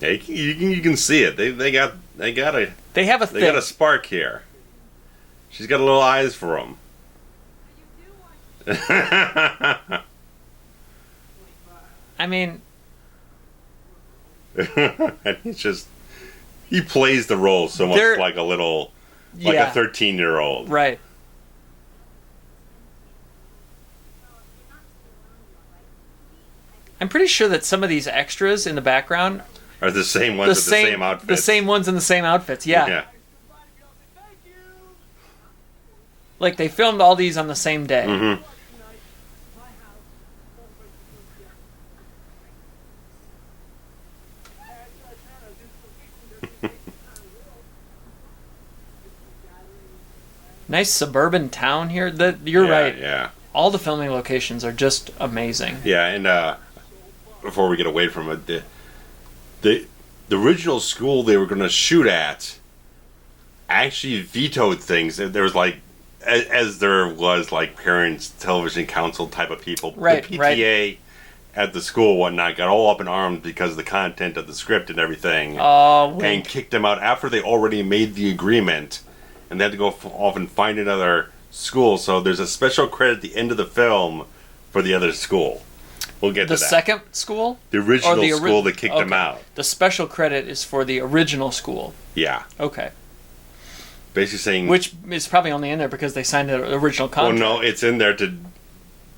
Yeah, you can see it. They got a spark here. She's got a little eyes for him. I mean, and he plays the role so much like a 13-year-old. Right. I'm pretty sure that some of these extras in the background Are the same ones with the same outfits. The same ones in the same outfits, yeah. Like they filmed all these on the same day. Mm-hmm. Nice suburban town here. You're right. Yeah. All the filming locations are just amazing. Yeah, and before we get away from it, the original school they were going to shoot at actually vetoed things. There was as there was parents, television council type of people. Right, the PTA at the school and whatnot got all up in arms because of the content of the script and everything. And kicked them out after they already made the agreement. And they had to go off and find another school. So there's a special credit at the end of the film for the other school. We'll get to that. The second school? The original school that kicked them out. The special credit is for the original school. Yeah. Okay. Basically saying... Which is probably only in there because they signed the original contract. Well, no, it's in there to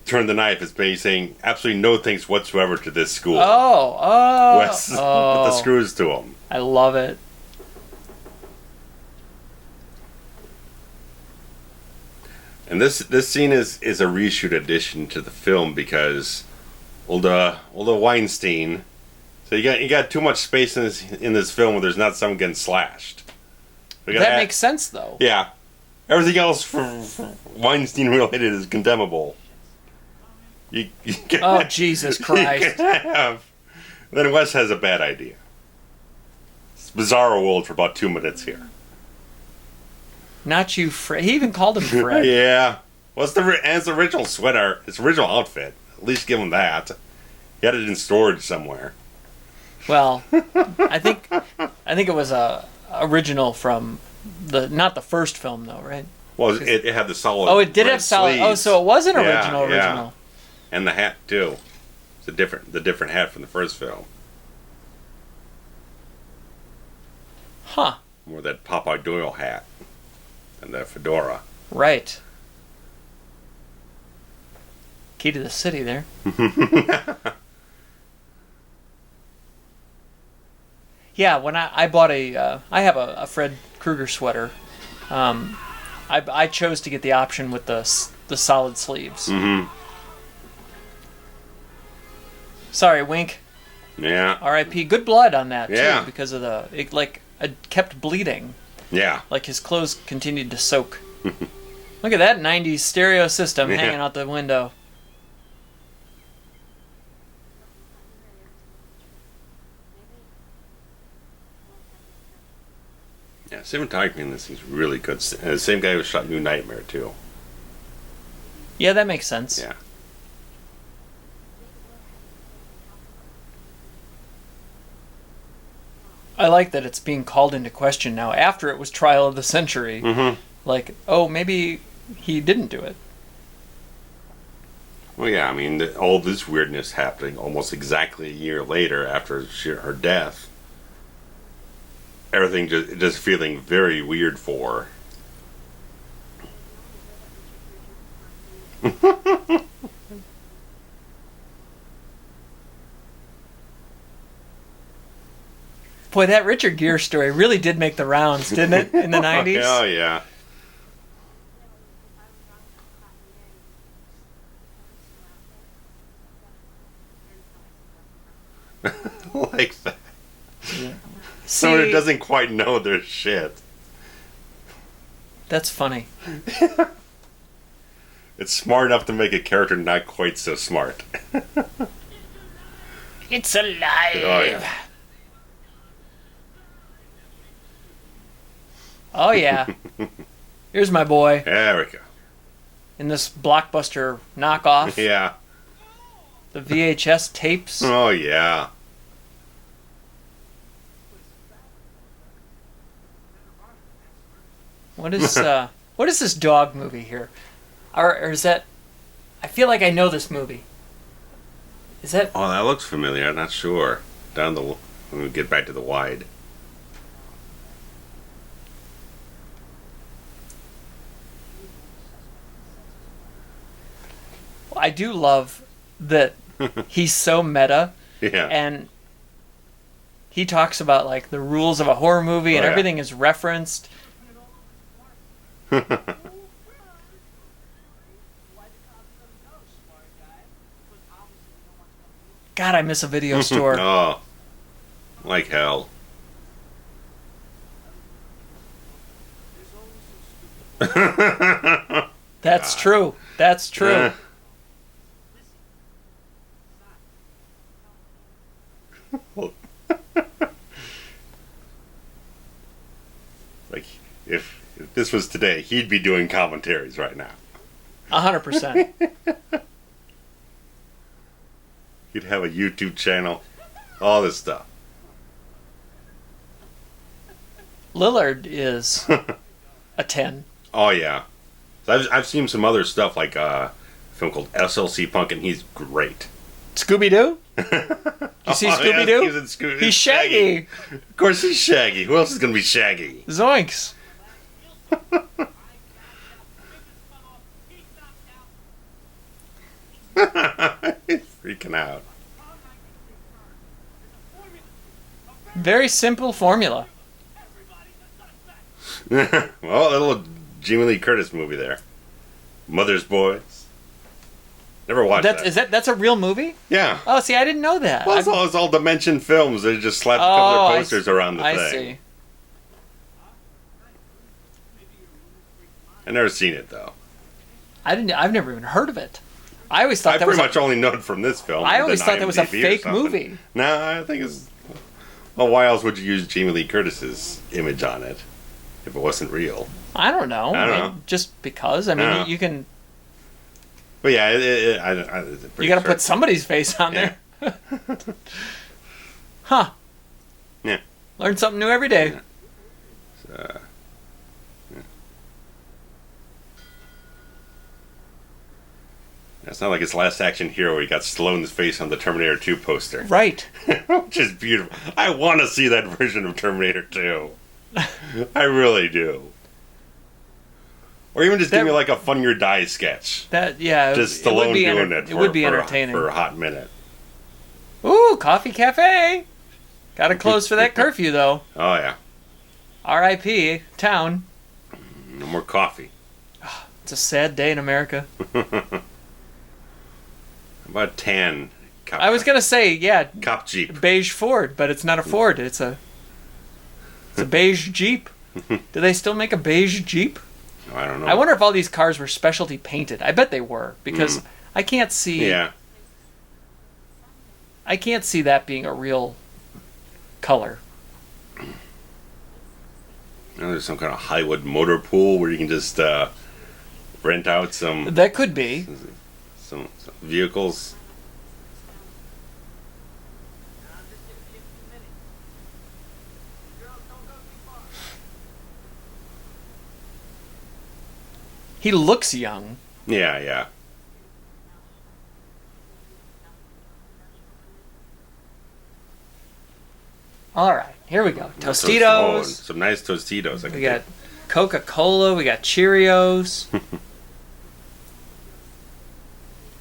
turn the knife. It's basically saying absolutely no thanks whatsoever to this school. Wes put the screws to them. I love it. And this scene is a reshoot addition to the film because old Weinstein. So you got too much space in this film where there's not someone getting slashed. That makes sense though. Yeah, everything else for Weinstein related is condemnable. You oh Jesus Christ! Then Wes has a bad idea. It's Bizarro World for about 2 minutes here. Not you, Fred. He even called him Fred. Yeah. Well, it's the original sweater. It's the original outfit. At least give him that. He had it in storage somewhere. Well, I think it was original from not the first film though, right? Well, it had the solid. Oh, it did red have solid. sleeves. Oh, so it was an original. Yeah. And the hat too. It's the different hat from the first film. Huh. More that Popeye Doyle hat. And the fedora. Right. Key to the city there. Yeah, when I bought I have a Fred Krueger sweater. I chose to get the option with the solid sleeves. Mm-hmm. Sorry, Wink. Yeah. R.I.P. Good blood on that Yeah. too, because of it kept bleeding. Yeah. Like his clothes continued to soak. Look at that 90s stereo system hanging out the window. Yeah, cinematography in this is really good. The same guy who shot New Nightmare too. Yeah, that makes sense. Yeah. I like that it's being called into question now after it was trial of the century. Mm-hmm. Like, oh, maybe he didn't do it. Well, yeah, I mean, all this weirdness happening almost exactly a year later after her death. everything just feeling very weird for her. Boy, that Richard Gere story really did make the rounds, didn't it, in the 90s? Oh, yeah. Like that. Yeah. Someone who doesn't quite know their shit. That's funny. It's smart enough to make a character not quite so smart. It's alive! Oh, yeah. Oh, yeah. Here's my boy. There we go. In this blockbuster knockoff. Yeah. The VHS tapes. Oh, yeah. What is this dog movie here? Or is that... I feel like I know this movie. Is that... Oh, that looks familiar. I'm not sure. When we get back to the wide. I do love that he's so meta. Yeah. And he talks about like the rules of a horror movie and yeah. everything is referenced. God, I miss a video store. Oh, like hell. That's true. That's true. Like, if this was today, he'd be doing commentaries right now. 100%. He'd have a YouTube channel, all this stuff. Lillard is a 10. Oh, yeah. So I've seen some other stuff, like a film called SLC Punk, and he's great. Scooby-Doo? You see Scooby-Doo? Yeah, he's Shaggy. Of course he's Shaggy. Who else is going to be Shaggy? Zoinks. He's freaking out. Very simple formula. Well, a little Jamie Lee Curtis movie there. Mother's Boys. Never watched that. That's a real movie? Yeah. Oh, see, I didn't know that. Well, it's all Dimension Films. They just slapped a couple of posters around the thing. I see. I've never seen it, though. I've never even heard of it. I always thought I pretty much only know it from this film. I always thought that was a IMDb fake movie. No, I think it's... Well, why else would you use Jamie Lee Curtis's image on it if it wasn't real? I don't know. I don't know. Just because. I mean, you can... But yeah, you got to put somebody's face on there. Huh. Yeah. Learn something new every day. Yeah. So, yeah. It's not like his Last Action Hero where he got Stallone's face on the Terminator 2 poster. Right. Which is beautiful. I want to see that version of Terminator 2. I really do. Or even just give me like a Fun Your Die sketch. it Just would Stallone be doing it. It would be entertaining. For a hot minute. Ooh, Coffee Cafe. Got to close for that curfew, though. Oh, yeah. R.I.P. Town. No more coffee. It's a sad day in America. About tan. I was going to say, yeah. Cop Jeep. Beige Ford, but it's not a Ford. It's a beige Jeep. Do they still make a beige Jeep? I don't know. I wonder if all these cars were specialty painted. I bet they were, because I can't see... Yeah. I can't see that being a real color. There's some kind of Hollywood motor pool where you can just rent out some... That could be. Some vehicles. He looks young. Yeah, yeah. All right, Here we go. Tostitos. Some nice Tostitos. We got Coca-Cola. We got Cheerios.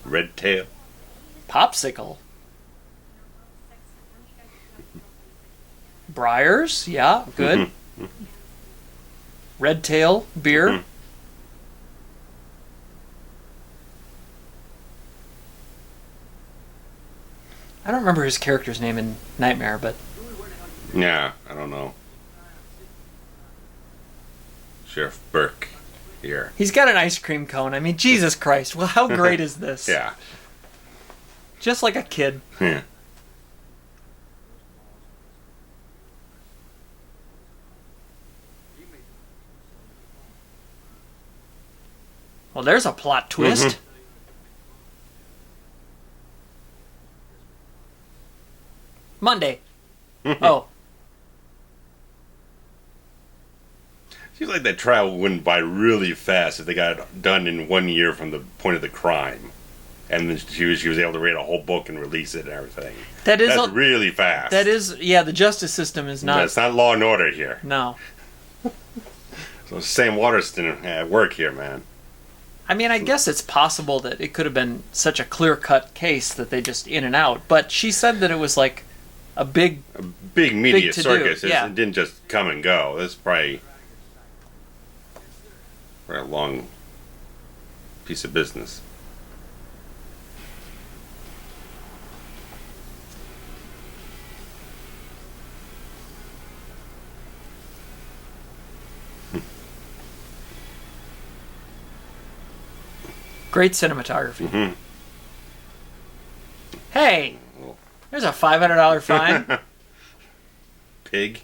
Red Tail. Popsicle. Briars. Yeah, good. Red Tail beer. I don't remember his character's name in Nightmare, but... Yeah, I don't know. Sheriff Burke here. He's got an ice cream cone. I mean, Jesus Christ. Well, how great is this? Yeah. Just like a kid. Yeah. Well, there's a plot twist. Monday. Oh. Seems like that trial went by really fast if they got it done in 1 year from the point of the crime. And then she was able to read a whole book and release it and everything. That's really fast. That is, yeah, the justice system is not... It's not Law and Order here. No. So Sam Waterston at work here, man. I mean, I guess it's possible that it could have been such a clear-cut case that they just in and out. But she said that it was like a big media circus. Yeah. It didn't just come and go. That's probably a long piece of business. Great cinematography. Hey, there's a $500 fine. Pig.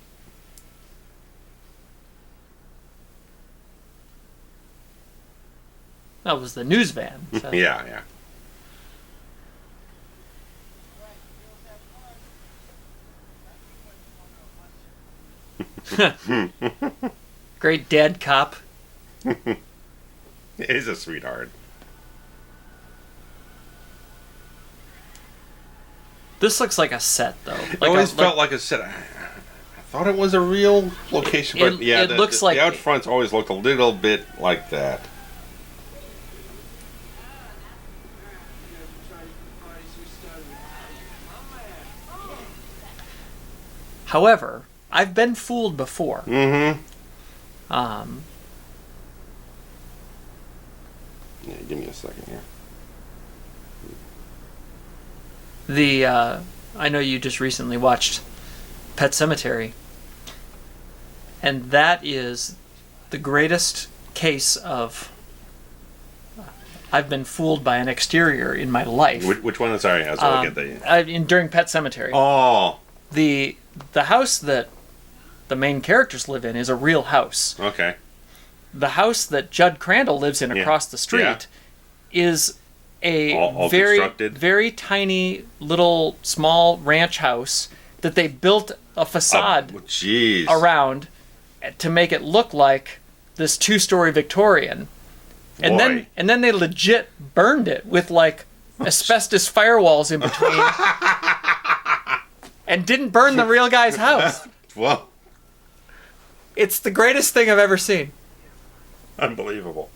That was the news van. So. Yeah. Great dead cop. He's a sweetheart. This looks like a set, though. It always felt like a set. I thought it was a real location, but yeah, it looks like the out fronts always looked a little bit like that. However, I've been fooled before. Yeah, give me a second here. I know you just recently watched Pet Sematary, and that is the greatest case of I've been fooled by an exterior in my life. Which one? Sorry, I was looking at the... during Pet Sematary. Oh! The house that the main characters live in is a real house. Okay. The house that Judd Crandall lives in across the street is a all very, constructed? very tiny little small ranch house that they built a facade around to make it look like this 2-story Victorian. And then they legit burned it with like asbestos firewalls in between. And didn't burn the real guy's house. Well, it's the greatest thing I've ever seen. Unbelievable.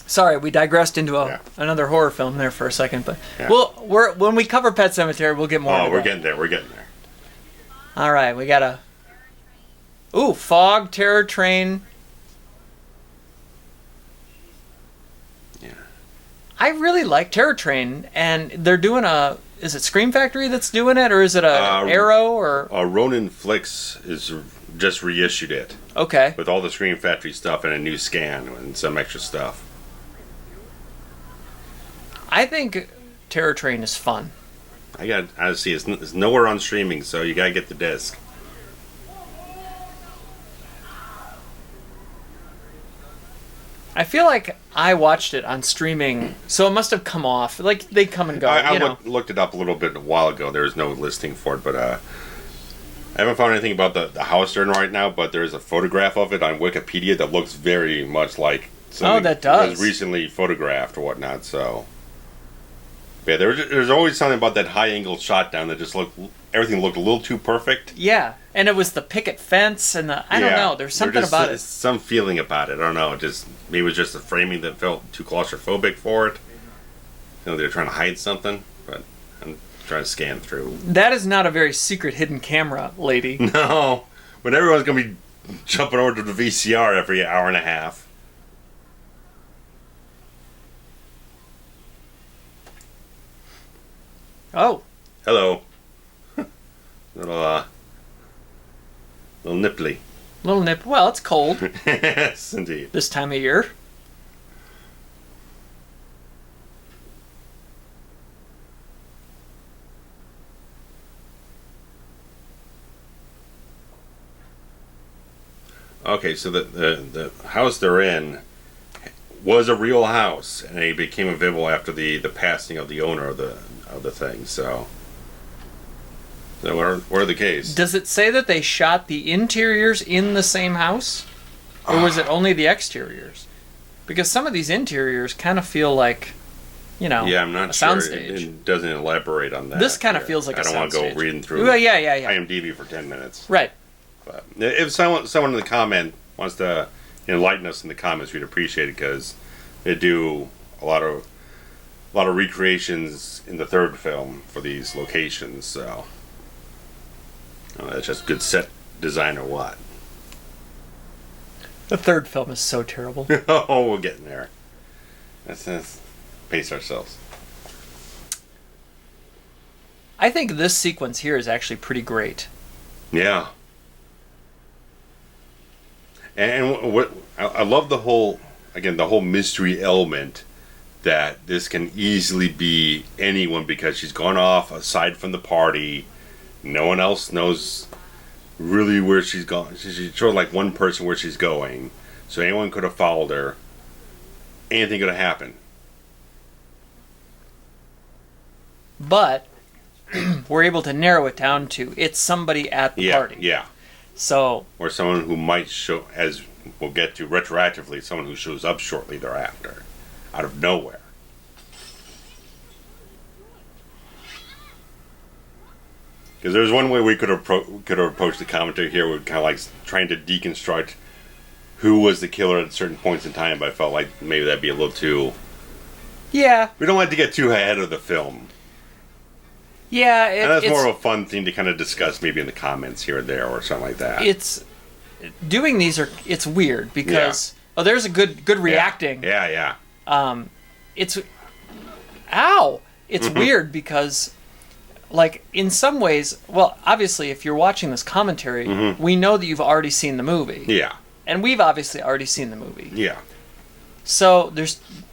Sorry, we digressed into another horror film there for a second, but when we cover Pet Sematary, we'll get more. Oh, we're getting there. We're getting there. All right, we got Fog, Terror Train. Yeah. I really like Terror Train, and they're doing is it Scream Factory that's doing it, or is it Arrow, or... Ronin Flicks is just reissued it. Okay. With all the Scream Factory stuff and a new scan and some extra stuff. I think Terror Train is fun. Honestly, it's nowhere on streaming, so you gotta get the disc. I feel like I watched it on streaming, so it must have come off. Like, they come and go. I looked it up a little bit a while ago. There was no listing for it, but I haven't found anything about the house they're in right now, but there's a photograph of it on Wikipedia that looks very much like something that does. was recently photographed or whatnot, so... Yeah, there's always something about that high angle shot down that just everything looked a little too perfect. Yeah, and it was the picket fence and I don't know. There's something about it. Some feeling about it. I don't know. Maybe it was just the framing that felt too claustrophobic for it. You know, they're trying to hide something, but I'm trying to scan through. That is not a very secret hidden camera, lady. No, but everyone's gonna be jumping over to the VCR every hour and a half. Oh. Hello. Little nipply. Little nip. Well, it's cold. Yes, indeed. This time of year. Okay, so the house they're in was a real house, and it became available after the passing of the owner of the thing. So we're the case. Does it say that they shot the interiors in the same house, or was it only the exteriors? Because some of these interiors kind of feel like, yeah, I'm not a sure. soundstage. It doesn't elaborate on that. This kind of feels like a soundstage. I don't want to go reading through. Well, yeah. IMDb for 10 minutes. Right. But if someone in the comment wants to enlighten us in the comments, we'd appreciate it, because they do a lot of recreations in the third film for these locations. So that's just good set design or what. The third film is so terrible. Oh, we're getting there. Let's pace ourselves. I think this sequence here is actually pretty great. Yeah. And what I love the whole mystery element, that this can easily be anyone, because she's gone off aside from the party. No one else knows really where she's gone. She's sort of like one person where she's going. So anyone could have followed her. Anything could have happened. But we're able to narrow it down to it's somebody at the party. Yeah. So, or someone who might show, as we'll get to retroactively, someone who shows up shortly thereafter, out of nowhere. Because there's one way we could have approached the commentary here, with kind of like trying to deconstruct who was the killer at certain points in time, but I felt like maybe that'd be a little too... Yeah. We don't like to get too ahead of the film. Yeah, and that's more of a fun thing to kind of discuss, maybe in the comments here or there, or something like that. It's doing these it's weird because there's a good reacting. Yeah. It's weird because, like, in some ways, well, obviously, if you're watching this commentary, we know that you've already seen the movie. Yeah, and we've obviously already seen the movie. Yeah. So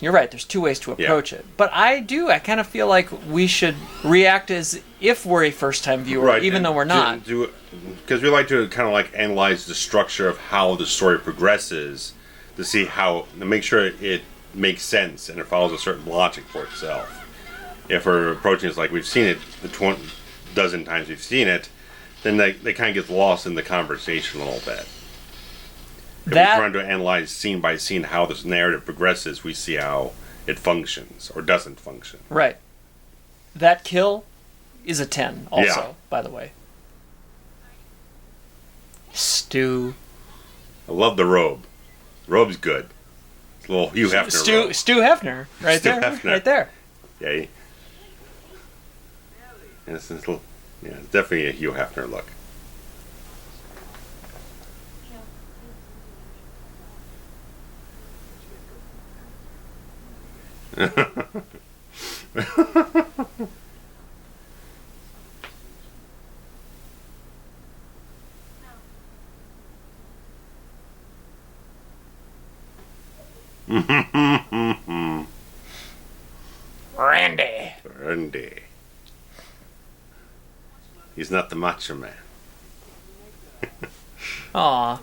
you're right, there's two ways to approach it. But I kind of feel like we should react as if we're a first-time viewer, even though we're not. Because we like to kind of like analyze the structure of how the story progresses to see to make sure it makes sense and it follows a certain logic for itself. If we're approaching it like we've seen it the dozen times we've seen it, then they kind of get lost in the conversation a little bit. If we're trying to analyze scene by scene how this narrative progresses, we see how it functions or doesn't function. Right. That kill is a 10 also, by the way. Stu. I love the robe. Robe's good. It's a little Hugh Hefner robe. Stu Hefner. Right Stu there. Hefner. Right there. Yeah. It's definitely a Hugh Hefner look. Randy. He's not the macho man. Aw.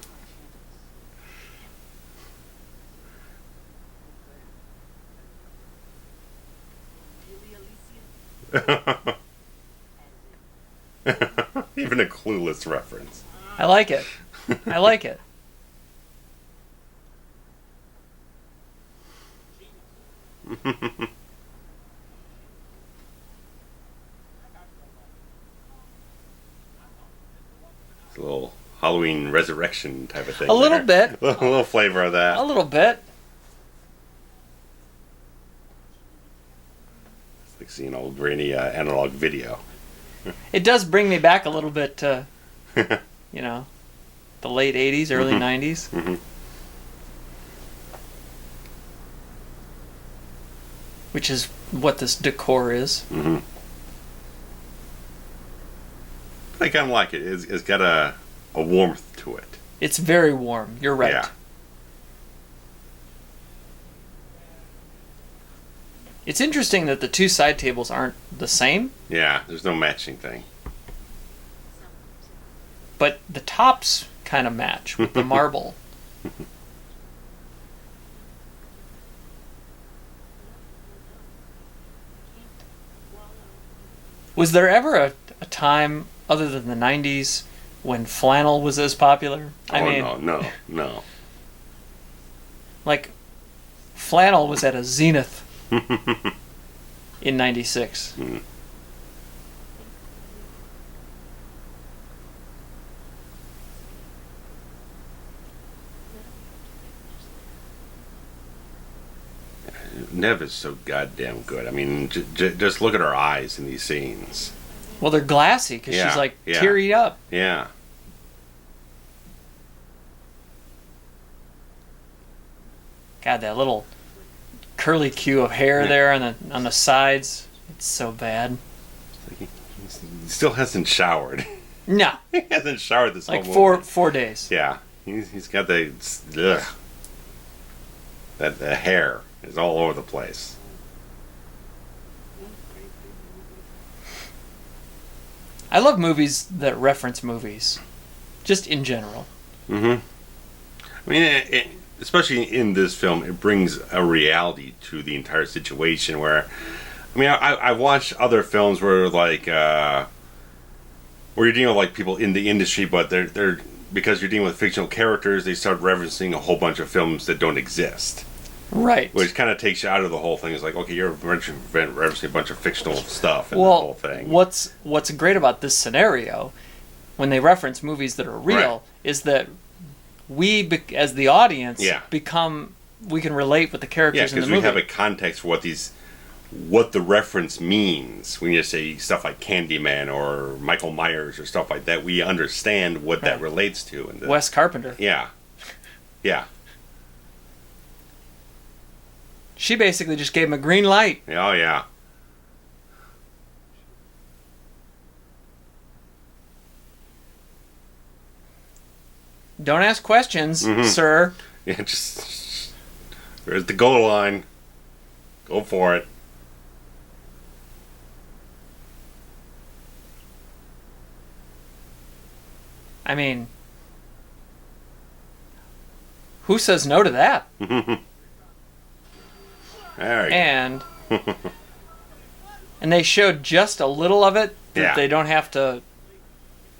Even a clueless reference. I like it. I like it. It's a little Halloween resurrection type of thing. A little bit. A little flavor of that. A little bit. It's like seeing old grainy analog video. It does bring me back a little bit to, you know, the late 80s, early 90s. Mm-hmm. Which is what this decor is. Mm-hmm. I kind of like it. It's got a warmth to it. It's very warm. You're right. Yeah. It's interesting that the two side tables aren't the same. Yeah, there's no matching thing. But the tops kind of match with the marble. Was there ever a time other than the 90s when flannel was as popular? No. Like, flannel was at a zenith in 96. Mm. Neve is so goddamn good. I mean, just look at her eyes in these scenes. Well, they're glassy because she's like teary up. Yeah. God, that little curly cue of hair there on the sides. It's so bad. He still hasn't showered. No. He hasn't showered this like whole movie. 4 days. Yeah. He's got the hair is all over the place. I love movies that reference movies, just in general. Mm-hmm. I mean, especially in this film, it brings a reality to the entire situation. Where, I mean, I watched other films where like where you're dealing with like people in the industry, but they're because you're dealing with fictional characters, they start referencing a whole bunch of films that don't exist. Right. Which kind of takes you out of the whole thing. It's like, okay, you're referencing a bunch of fictional stuff in the whole thing. What's great about this scenario, when they reference movies that are real, is that we, as the audience, we can relate with the characters in the movie. Because we have a context for what the reference means. When you say stuff like Candyman or Michael Myers or stuff like that, we understand what that relates to. Wes Carpenter. Yeah. Yeah. She basically just gave him a green light. Oh, yeah. Don't ask questions, sir. Yeah, just... There's the goal line. Go for it. I mean... Who says no to that? There and they showed just a little of it that they don't have to.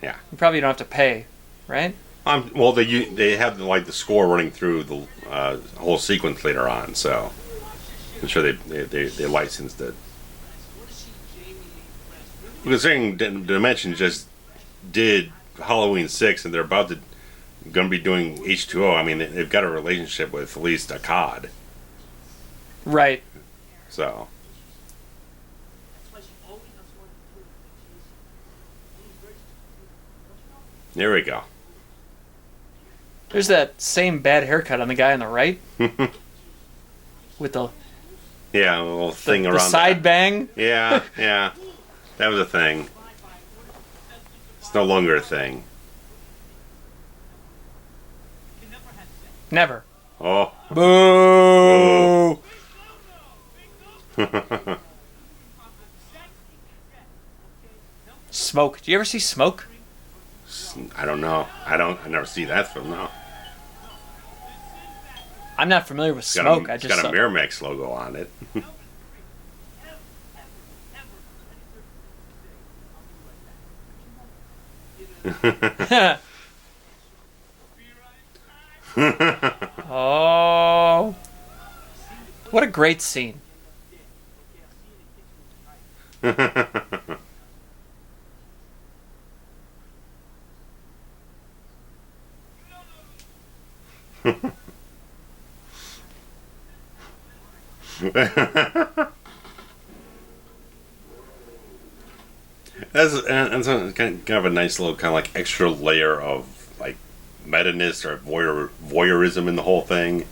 Yeah, you probably don't have to pay, right? Well, they have like the score running through the whole sequence later on, so I'm sure they licensed it. Considering Dimension just did Halloween 6, and they're going to be doing H2O. I mean, they've got a relationship with at least Arquette. Right. So. There we go. There's that same bad haircut on the guy on the right. With the... Yeah, a little thing around the side bang. Yeah. That was a thing. It's no longer a thing. Never. Oh. Boo! Smoke. Do you ever see Smoke? I don't know. I never see that film. No. I'm not familiar with Smoke. It's got a Miramax logo on it. Oh, what a great scene. That's kind of a nice little kind of like extra layer of like meta-ness or voyeurism in the whole thing.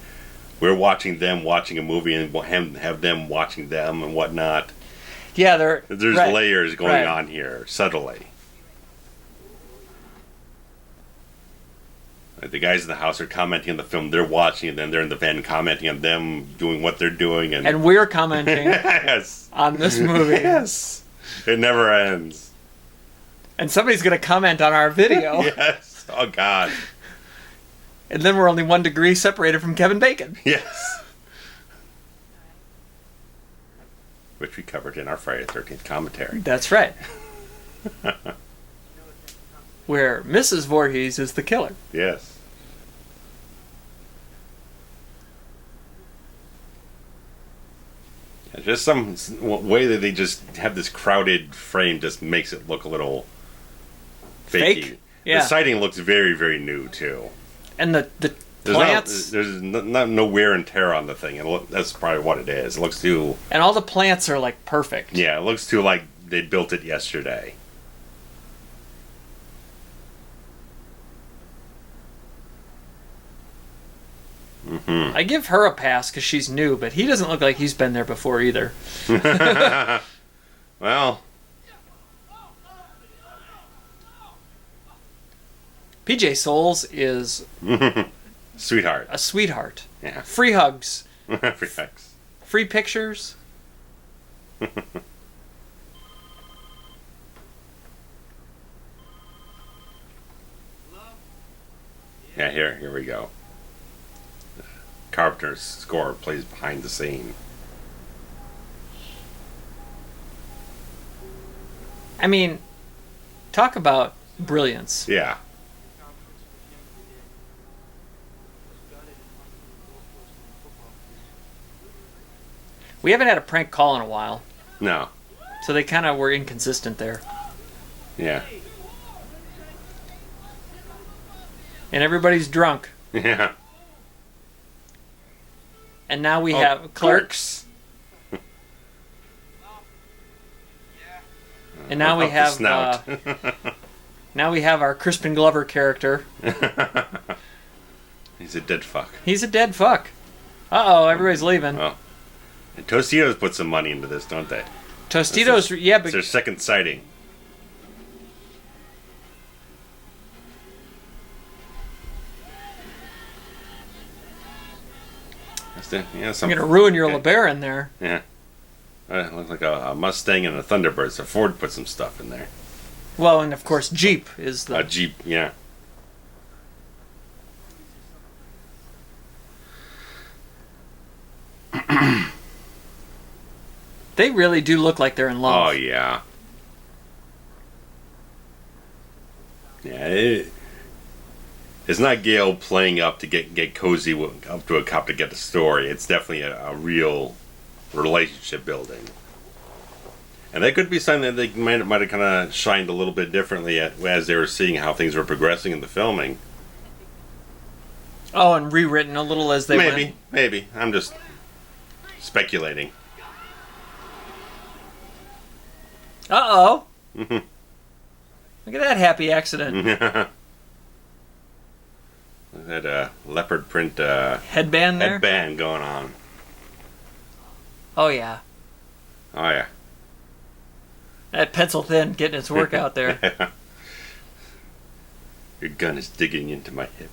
We're watching them watching a movie and have them watching them and whatnot. Yeah, there's right, layers going right. on here subtly. Like the guys in the house are commenting on the film they're watching, and then they're in the van commenting on them doing what they're doing, and we're commenting yes. on this movie. Yes, it never ends. And somebody's going to comment on our video. Yes. Oh God. And then we're only 1 degree separated from Kevin Bacon. Yes. Which we covered in our Friday the 13th commentary. That's right. Where Mrs. Voorhees is the killer. Yes. Yeah, just some way that they just have this crowded frame just makes it look a little fakey. Fake? Yeah. The sighting looks very, very new, too. And the plants... There's no wear and tear on the thing. And that's probably what it is. It looks too... And all the plants are, like, perfect. Yeah, it looks too like they built it yesterday. Mm-hmm. I give her a pass because she's new, but he doesn't look like he's been there before either. Well... PJ Souls is... Sweetheart. A sweetheart. Yeah. Free hugs. Free hugs. Free pictures. Yeah, here we go. Carpenter's score plays behind the scene. I mean, talk about brilliance. Yeah. We haven't had a prank call in a while. No. So they kind of were inconsistent there. Yeah. And everybody's drunk. Yeah. And now we have Clerks. And now we have now we have our Crispin Glover character. He's a dead fuck. He's a dead fuck. Uh-oh, everybody's leaving. Oh. And Tostitos put some money into this, don't they? Tostitos, yeah, but... It's their second sighting. Yeah, I'm going to ruin your LeBaron there. Yeah. It looks like a Mustang and a Thunderbird, so Ford put some stuff in there. Well, and of course Jeep is the... A Jeep, yeah. They really do look like they're in love. Oh, yeah. Yeah, it's not Gale playing up to get cozy up to a cop to get the story. It's definitely a real relationship building. And that could be something that they might have kind of shined a little bit differently as they were seeing how things were progressing in the filming. Oh, and rewritten a little as they went. Maybe. I'm just speculating. Uh-oh. Look at that happy accident. That leopard print headband there? Headband going on. Oh, yeah. Oh, yeah. That pencil thin getting its work out there. Your gun is digging into my hip.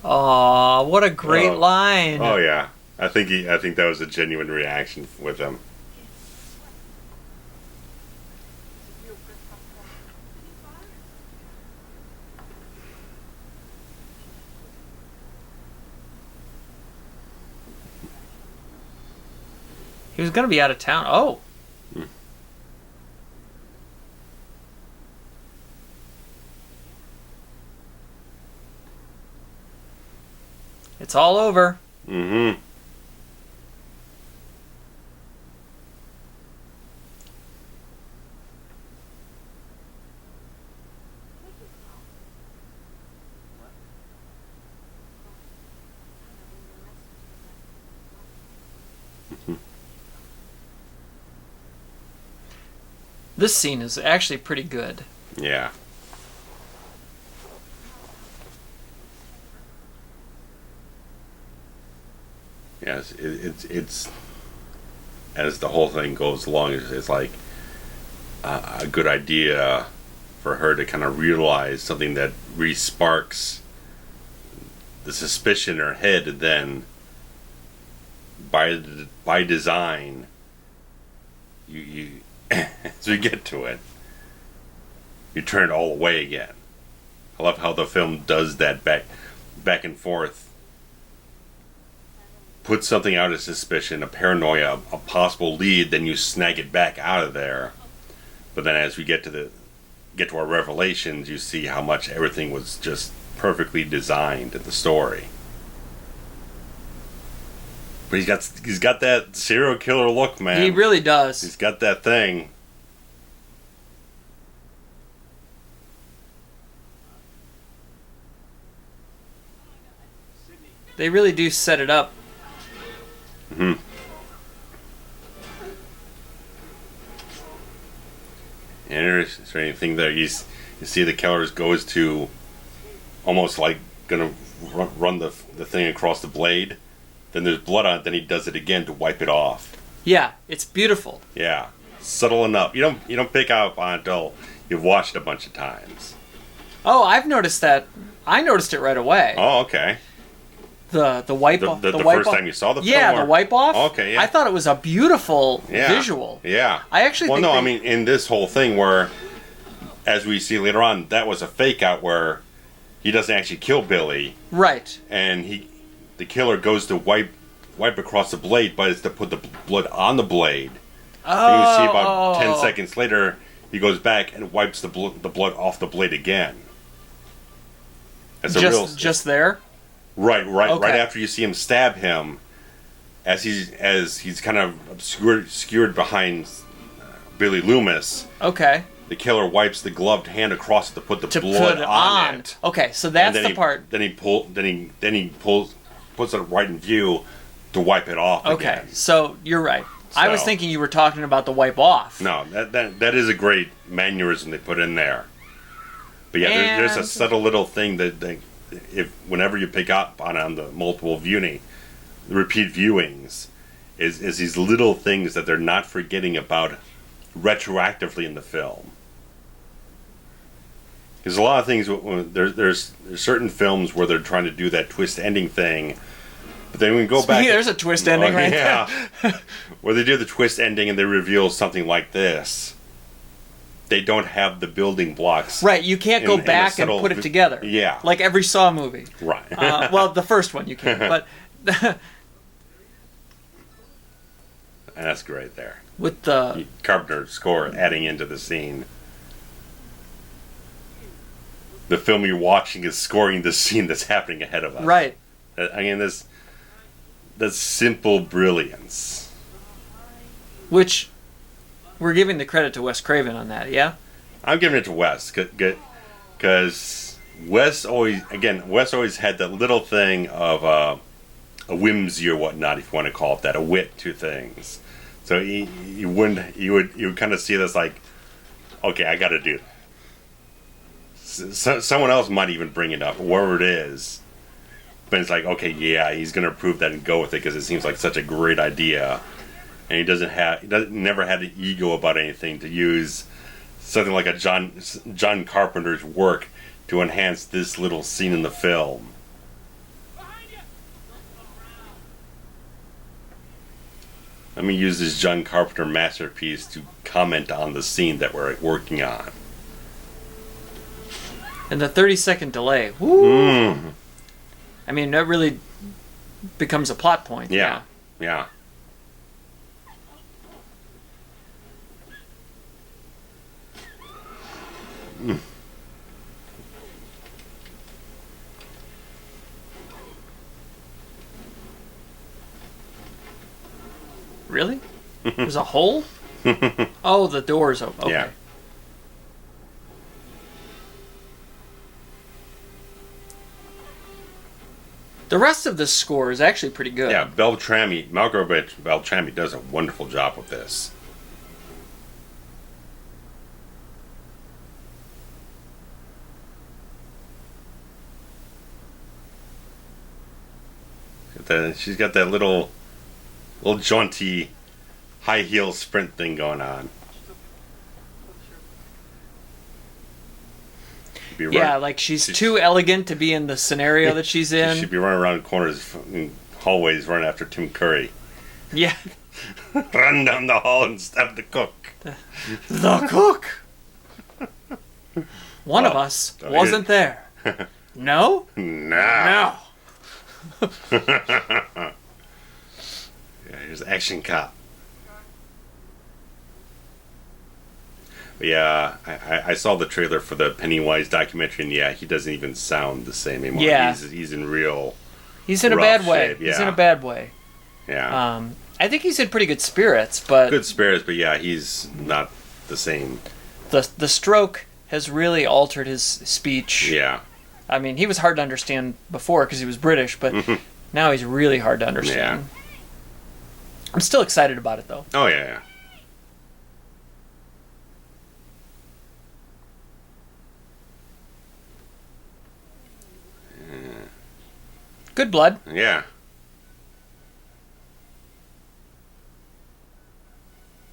Aw, what a great line. Oh yeah. I think that was a genuine reaction with him. He was going to be out of town. Oh. It's all over. Mm-hmm. This scene is actually pretty good. Yeah. Yes, it's as the whole thing goes along, it's like a good idea for her to kind of realize something that re-sparks the suspicion in her head, and then by design, you as we get to it, you turn it all away again. I love how the film does that back and forth. Put something out of suspicion, a paranoia, a possible lead, then you snag it back out of there. But then as we get to our revelations, you see how much everything was just perfectly designed in the story. But he's got that serial killer look, man. He really does. He's got that thing. They really do set it up. Mm-hmm. And is there anything there? You see the killer goes to almost like gonna run the thing across the blade. Then there's blood on it. Then he does it again to wipe it off. Yeah, it's beautiful. Yeah, subtle enough. You don't pick up on it until you've watched it a bunch of times. Oh, I've noticed that. I noticed it right away. Oh, okay. The wipe off. The wipe first off. time you saw the film? Yeah, the wipe off. Okay, yeah. I thought it was a beautiful visual. Yeah. I actually think I mean, in this whole thing where, as we see later on, that was a fake out where he doesn't actually kill Billy. Right. And the killer goes to wipe across the blade, but it's to put the blood on the blade. Oh. And you see about 10 seconds later, he goes back and wipes the blood off the blade again. That's just there? Right, Okay. right after you see him stab him, as he's kind of obscured behind Billy Loomis. Okay. The killer wipes the gloved hand across to put the blood on it. Okay, so that's the part. Then he puts it right in view to wipe it off. Okay, again. so you're right. I was thinking you were talking about the wipe off. No, that is a great mannerism they put in there. But yeah, there's a subtle little thing that whenever you pick up on the multiple the repeat viewings, is these little things that they're not forgetting about retroactively in the film. There's a lot of things. There's certain films where they're trying to do that twist ending thing, but then we go back. There's a twist ending right there. Where they do the twist ending and they reveal something like this. They don't have the building blocks. Right, you can't go back and put it together. Yeah. Like every Saw movie. Right. Well, the first one you can, but... And that's great there. With the... Carpenter score adding into the scene. The film you're watching is scoring the scene that's happening ahead of us. Right. I mean, that's simple brilliance. Which... We're giving the credit to Wes Craven on that, yeah? I'm giving it to Wes, because Wes always had that little thing of a whimsy or whatnot, if you want to call it that, a wit to things. So you would kind of see this like, okay, I got to do this. Someone else might even bring it up, wherever it is, but it's like, okay, yeah, he's going to prove that and go with it because it seems like such a great idea. And he never had an ego about anything to use something like a John Carpenter's work to enhance this little scene in the film. Let me use this John Carpenter masterpiece to comment on the scene that we're working on. And the 30-second delay. Woo! I mean, that really becomes a plot point. Yeah. Really? There's a hole? Oh, the door's open. Okay. Yeah. The rest of the score is actually pretty good. Yeah, Beltrami does a wonderful job with this. She's got that little jaunty high heel sprint thing going on. Yeah, like she's too elegant to be in the scenario that she's in. She should be running around corners and hallways running after Tim Curry. Yeah. Run down the hall and stab the cook. The cook! One of us wasn't there. No? No. Yeah, here's Action Cop. But yeah, I saw the trailer for the Pennywise documentary, and yeah, he doesn't even sound the same anymore. Yeah. He's in real. He's in a bad way. Shape. Yeah. He's in a bad way. Yeah. I think he's in pretty good spirits, but good spirits, but yeah, he's not the same. The stroke has really altered his speech. Yeah. I mean, he was hard to understand before because he was British, but now he's really hard to understand. Yeah. I'm still excited about it, though. Oh, yeah. Good blood. Yeah.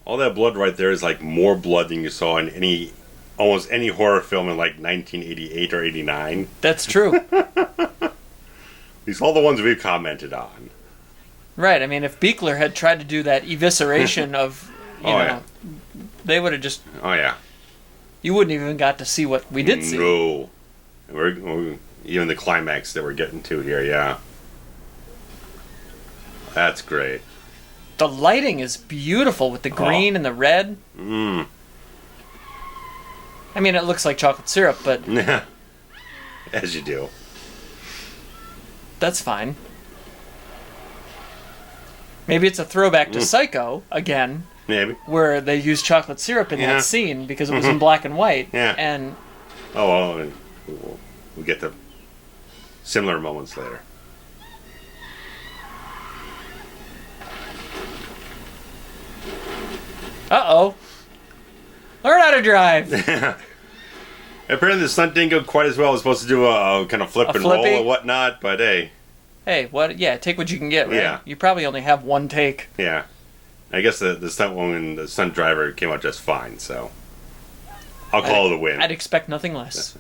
All that blood right there is like more blood than you saw in almost any horror film in like 1988 or 89. That's true. These are all the ones we've commented on. Right. I mean, if Winkler had tried to do that evisceration of, you know, they would have just... Oh, yeah. You wouldn't even got to see what we did see. No. Even the climax that we're getting to here, yeah. That's great. The lighting is beautiful with the green and the red. Mm. I mean, it looks like chocolate syrup, but... As you do. That's fine. Maybe it's a throwback to Psycho, again. Maybe. Where they used chocolate syrup in that scene because it was in black and white. Yeah. And... Oh, well, we'll get to similar moments later. Uh-oh. Learn how to drive. Apparently the stunt didn't go quite as well. It was supposed to do a kind of flip and roll and whatnot, but hey. Hey, what? Yeah, take what you can get, right? Yeah. You probably only have one take. Yeah. I guess the stunt woman, the stunt driver came out just fine, so I'll call it a win. I'd expect nothing less.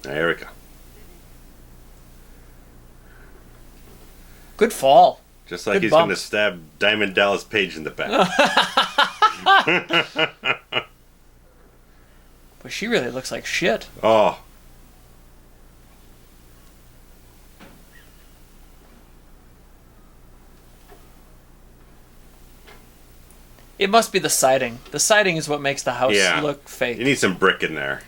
There we go. Good fall. Just like he's going to stab Diamond Dallas Page in the back. But she really looks like shit. Oh. It must be the siding. The siding is what makes the house look fake. You need some brick in there.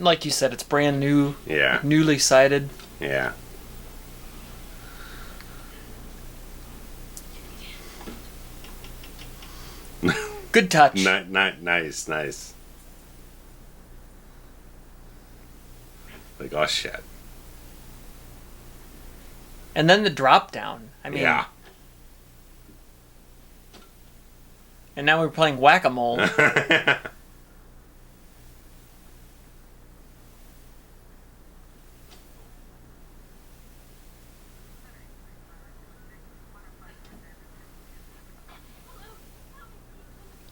Like you said, it's brand new. Yeah. Newly sided. Yeah. Good touch. Nice. Like, oh shit. And then the drop down. I mean. Yeah. And now we're playing whack-a-mole.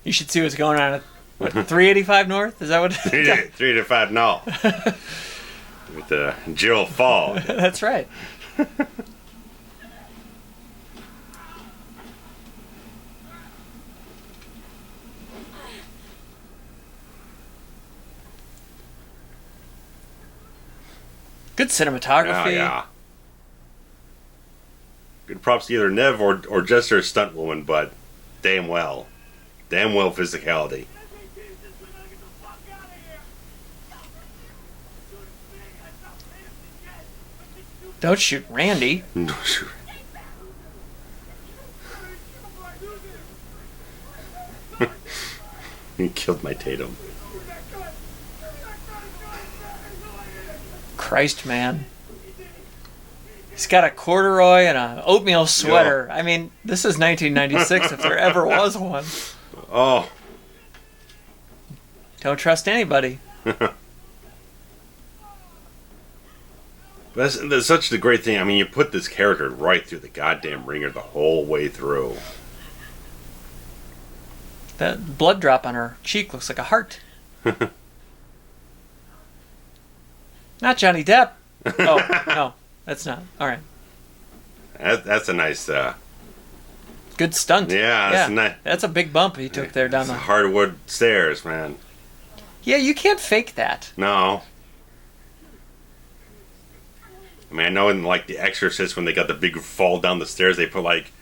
You should see what's going on at 385 North? Is that what? 385 North. With Jill Fall. That's right. Good cinematography. Oh, yeah. Good props to either Neve or just her stunt woman, but damn well physicality. Don't shoot Randy. Don't shoot. He killed my Tatum. Christ, man. He's got a corduroy and an oatmeal sweater. I mean, this is 1996 if there ever was one. Oh. Don't trust anybody. That's such the great thing. I mean, you put this character right through the goddamn ringer the whole way through. That blood drop on her cheek looks like a heart. Not Johnny Depp. Oh, no. That's not. All right. That's a nice... Good stunt. Yeah, that's a big bump he took there down the hardwood stairs, man. Yeah, you can't fake that. No. I mean, I know in like The Exorcist when they got the big fall down the stairs, they put like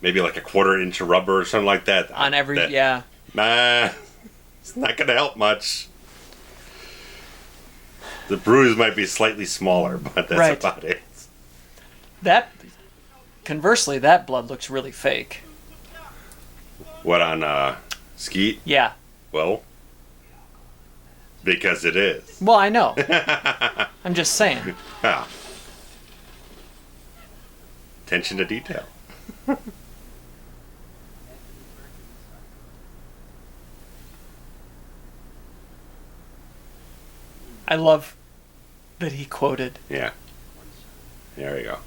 maybe like a 1/4 inch of rubber or something like that on every. Nah, it's not gonna help much. The bruise might be slightly smaller, but that's about it. That, conversely, that blood looks really fake. What, on Skeet? Yeah. Well, because it is. Well, I know. I'm just saying. Ah. Attention to detail. I love that he quoted. Yeah. There we go.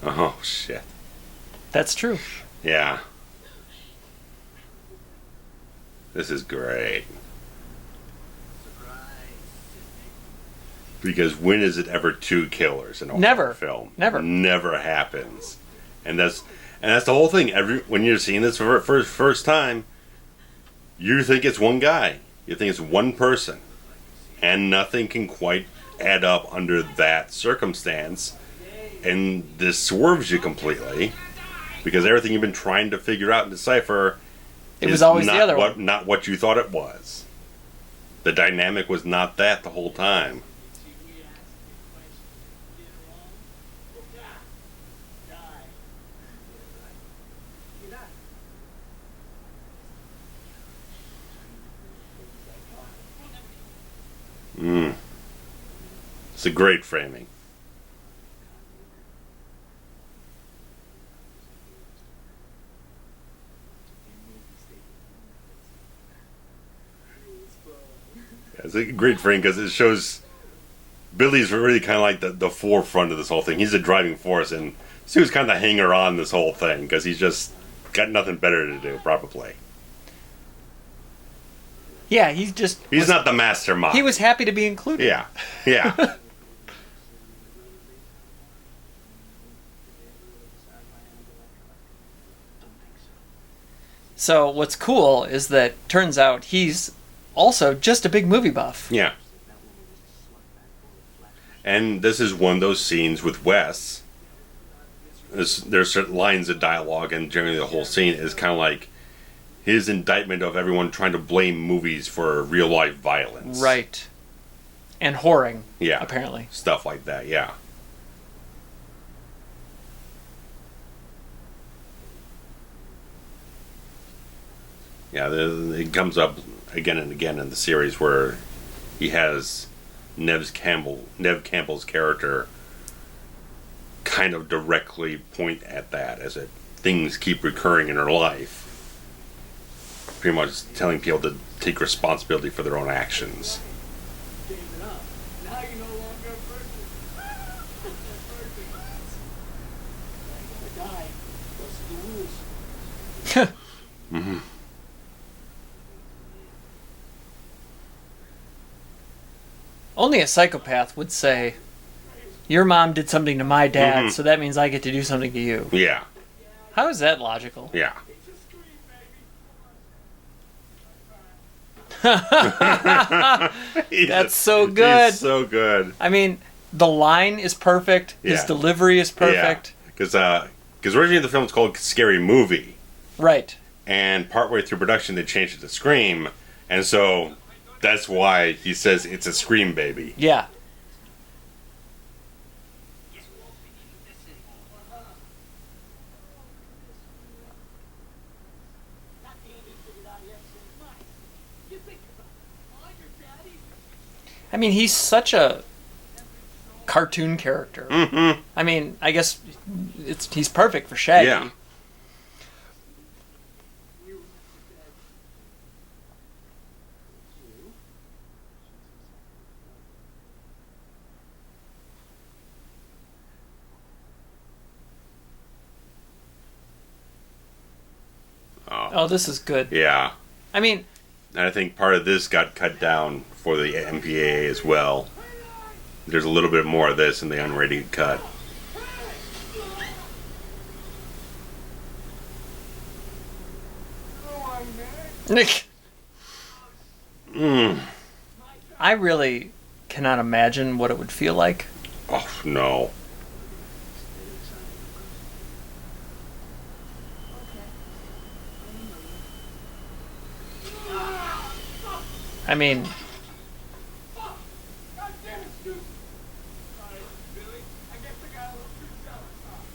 Oh, shit. That's true. Yeah. This is great. Because when is it ever two killers in a horror film? Never happens. And that's the whole thing. When you're seeing this for first time, you think it's one guy. You think it's one person. And nothing can quite add up under that circumstance. And this swerves you completely. Because everything you've been trying to figure out and decipher was always the other one. Not what you thought it was. The dynamic was not that the whole time. It's a great framing. It's a great frame because it shows Billy's really kind of like the forefront of this whole thing. He's the driving force, and Sue's kind of the hanger on this whole thing because he's just got nothing better to do, probably. Yeah, he's not the mastermind. He was happy to be included. Yeah, yeah. So what's cool is that turns out he's also just a big movie buff. Yeah. And this is one of those scenes with Wes. There's certain lines of dialogue, and generally the whole scene is kind of like his indictment of everyone trying to blame movies for real life violence. Right. And whoring. Yeah. Apparently. Stuff like that, yeah. Yeah, it comes up again and again in the series where he has Neve Campbell's character kind of directly point at that as things keep recurring in her life. Pretty much telling people to take responsibility for their own actions. Mm-hmm. Only a psychopath would say, your mom did something to my dad, so that means I get to do something to you. Yeah. How is that logical? Yeah. That's so good. He's so good. I mean, the line is perfect. His delivery is perfect. Because originally the film was called Scary Movie. Right. And partway through production they changed it to Scream. And so that's why he says it's a Scream baby. Yeah. mean, he's such a cartoon character. Mm-hmm. I mean, I guess he's perfect for Shaggy. Yeah. Oh, this is good. Yeah. I mean... And I think part of this got cut down for the MPAA as well. There's a little bit more of this in the unrated cut. Nick. I really cannot imagine what it would feel like. Oh, no. I mean...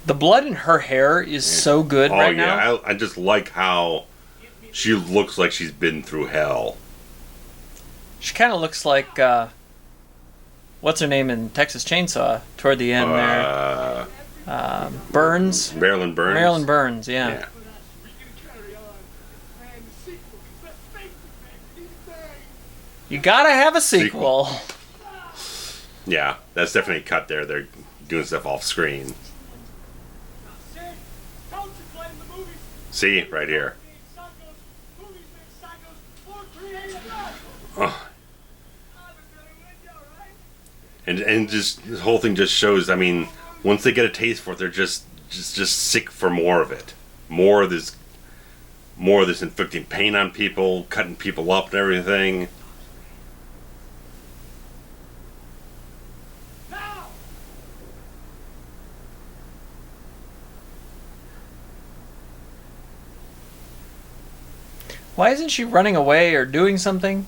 The blood in her hair is so good right now. Oh, yeah. I just like how she looks like she's been through hell. She kind of looks like... what's her name in Texas Chainsaw toward the end there? Burns? Marilyn Burns? Marilyn Burns, yeah. You gotta have a sequel. Yeah, that's definitely a cut there. They're doing stuff off screen. See, right here. Oh. And just this whole thing just shows. I mean, once they get a taste for it, they're just sick for more of it. More of this inflicting pain on people, cutting people up, and everything. Why isn't she running away or doing something?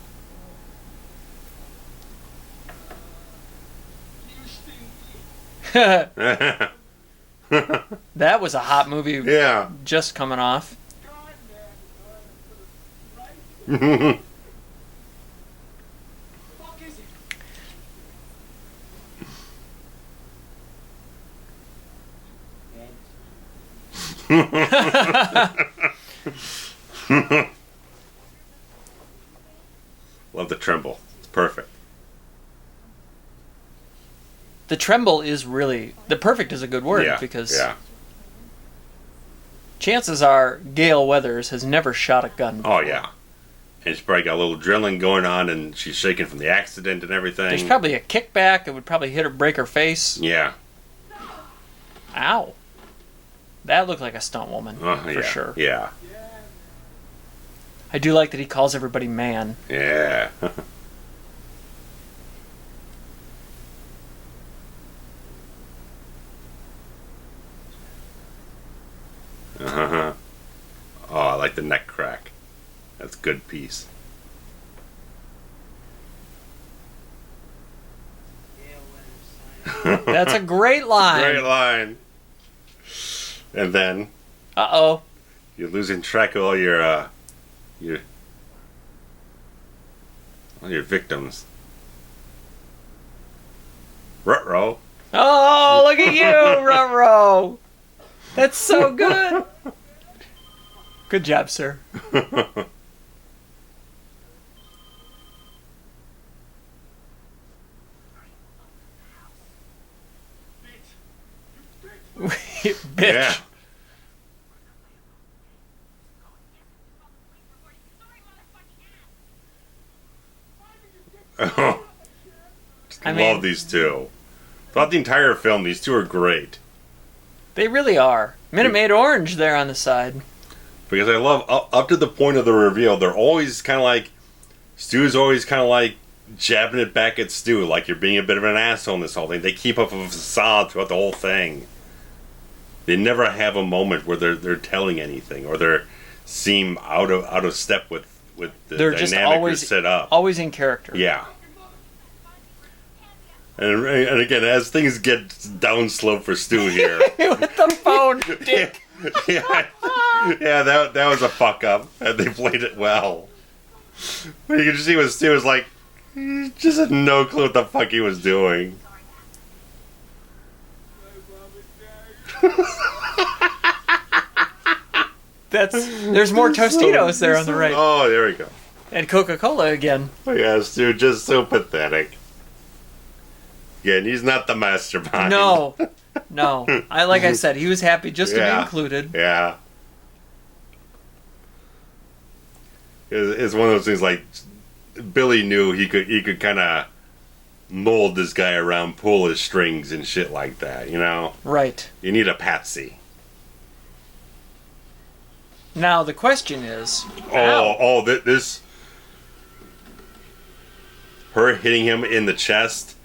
That was a hot movie. Yeah. Just coming off. Love the tremble. It's perfect. The tremble is really... The perfect is a good word because... Chances are Gail Weathers has never shot a gun before. Oh, yeah. And she's probably got a little adrenaline going on, and she's shaking from the accident and everything. There's probably a kickback. It would probably hit her, break her face. Yeah. Ow. That looked like a stunt woman, for sure. Yeah. I do like that he calls everybody man. Yeah. Oh, I like the neck crack. That's a good piece. That's a great line. Great line. And then... Uh-oh. You're losing track of all your victims. Ruh-roh. Oh, look at you, Ruh-roh. That's so good. Good job, sir. Bitch. Yeah. I love these two. Throughout the entire film, these two are great. They really are. Minute Maid Orange there on the side. Because I love, up to the point of the reveal, they're always kind of like, Stu's always kind of like jabbing it back at Stu, like you're being a bit of an asshole in this whole thing. They keep up a facade throughout the whole thing. They never have a moment where they're telling anything, or they seem out of step with the they're dynamic just always set up. Always in character. Yeah. And again, as things get downslope for Stu here. With the phone, dick. yeah, that was a fuck up, and they played it well. But you can just see what Stu was like. He just had no clue what the fuck he was doing. There's more Tostitos there on the right. Oh, there we go. And Coca-Cola again. Oh, yes, dude, just so pathetic. Yeah, and he's not the mastermind. No. Like I said, he was happy just to be included. Yeah. It's one of those things like Billy knew he could kind of mold this guy around, pull his strings and shit like that, you know? Right. You need a patsy. Now the question is, this her hitting him in the chest.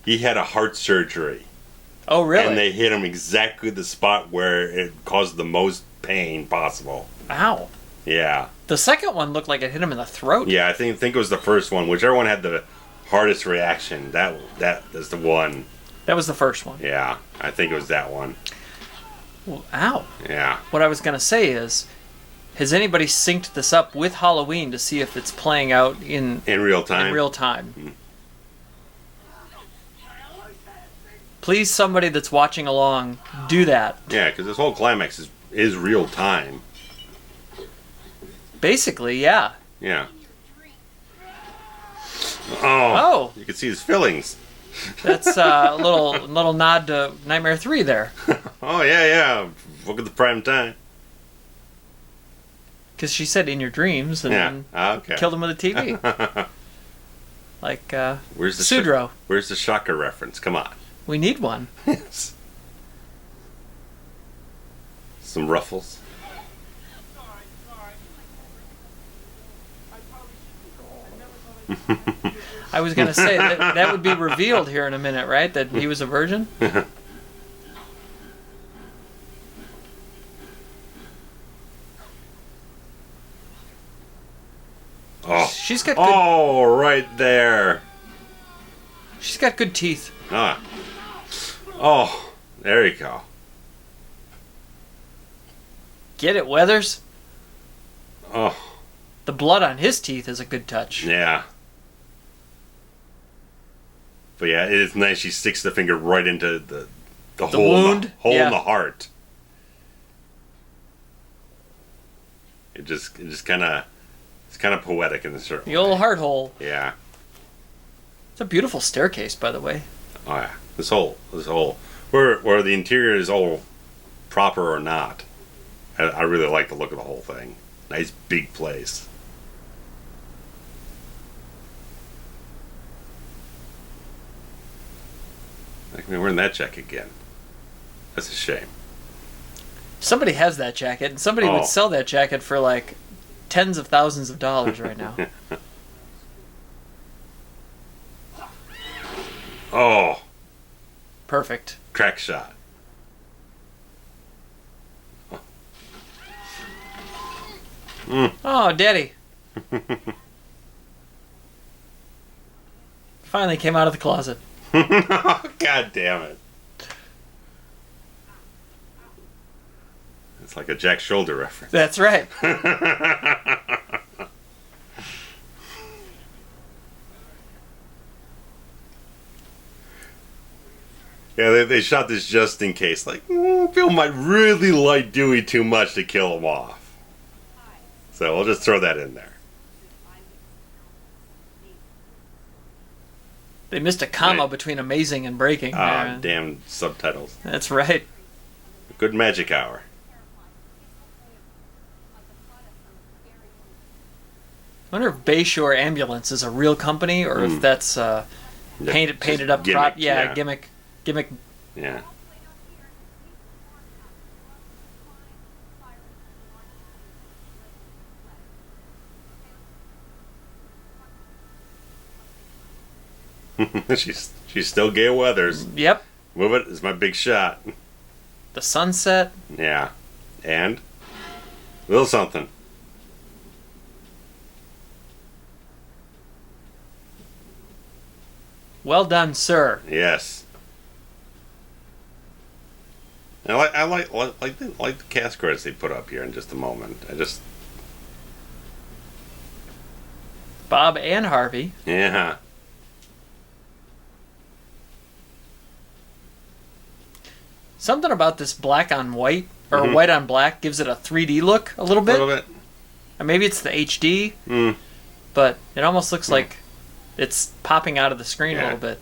He had a heart surgery. Oh, really? And they hit him exactly the spot where it caused the most pain possible. Ow. Yeah. The second one looked like it hit him in the throat. Yeah, I think it was the first one. Whichever one had the hardest reaction, that is the one. That was the first one. Yeah, I think it was that one. Well, ow. Yeah. What I was going to say is, has anybody synced this up with Halloween to see if it's playing out in real time? In real time. Mm. Please, somebody that's watching along, do that. Yeah, because this whole climax is real time. Basically, yeah. Yeah. Oh. You can see his fillings. That's a little nod to Nightmare 3 there. Oh, yeah. Look at the prime time. Because she said in your dreams and then killed him with a TV. Like, where's the Sudro. Where's the shocker reference? Come on. We need one. Yes. Some ruffles. I was going to say, that would be revealed here in a minute, right? That he was a virgin? Oh. She's got good... Oh, right there. She's got good teeth. Ah. Oh, there you go. Get it, Weathers? Oh. The blood on his teeth is a good touch. Yeah. But yeah, it is nice. She sticks the finger right into the hole, wound? Hole in the heart. It just kind of, it's kind of poetic in a certain The old heart hole. Yeah. It's a beautiful staircase, by the way. Oh yeah, this whole, where the interior is all proper or not. I really like the look of the whole thing. Nice big place. I can be wearing that jacket again. That's a shame. Somebody has that jacket, and somebody would sell that jacket for like tens of thousands of dollars right now. Oh. Perfect. Crack shot. Oh, Daddy. Finally came out of the closet. God damn it. It's like a Jack Shoulder reference. That's right. Yeah, they shot this just in case. Like, Bill might really like Dewey too much to kill him off. So we'll just throw that in there. They missed a comma between amazing and breaking. Damn subtitles. That's right. Good magic hour. I wonder if Bayshore Ambulance is a real company or if that's painted up gimmick, gimmick. Yeah. She's still Gay Weathers. Yep. Move it is my big shot. The sunset. Yeah. And a little something. Well done, sir. Yes. I like the cast credits they put up here in just a moment. Bob and Harvey. Yeah. Something about this black on white, or white on black, gives it a 3D look a little bit. And maybe it's the HD, but it almost looks like it's popping out of the screen a little bit.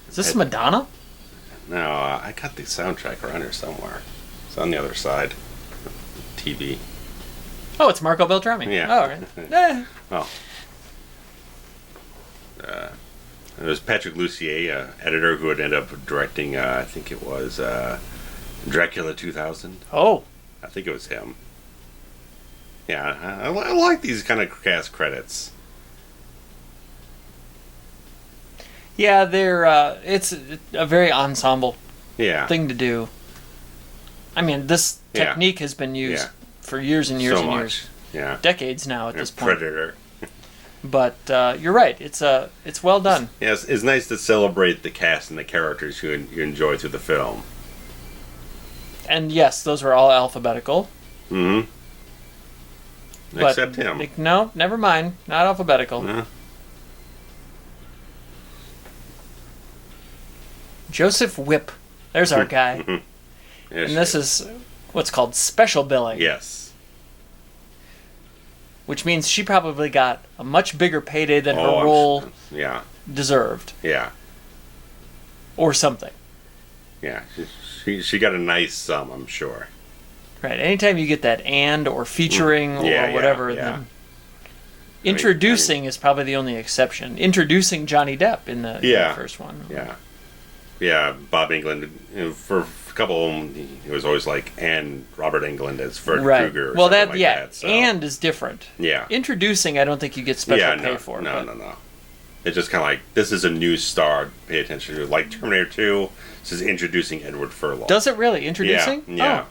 Is this Madonna? No, I got the soundtrack around here somewhere. It's on the other side. TV. Oh, it's Marco Beltrami. Yeah. Oh, right. Well, it was Patrick Lussier, editor, who would end up directing, I think it was Dracula 2000. Oh. I think it was him. Yeah, I like these kind of cast credits. Yeah, they're it's a very ensemble thing to do. I mean, this technique has been used for years and years and years. Yeah. Decades now at this point. Predator. But you're right. It's well done. Yes, it's nice to celebrate the cast and the characters you enjoy through the film. And yes, those are all alphabetical. Mm-hmm. But except him. No, never mind. Not alphabetical. Joseph Whipp. There's our guy. Yes, and this is what's called special billing. Yes. Which means she probably got a much bigger payday than her role deserved. Yeah. Or something. Yeah. She got a nice sum, I'm sure. Right. Anytime you get that and or featuring or whatever, then introducing is probably the only exception. Introducing Johnny Depp in the first one. Yeah. Yeah, Bob Englund, for a couple of them, he was always like, and Robert Englund as Fred Krueger or something like that. So. And is different. Yeah. Introducing, I don't think you get special pay for. No. It's just kind of like, this is a new star, pay attention to. Like Terminator 2, this is introducing Edward Furlong. Does it really? Introducing? Yeah. Oh.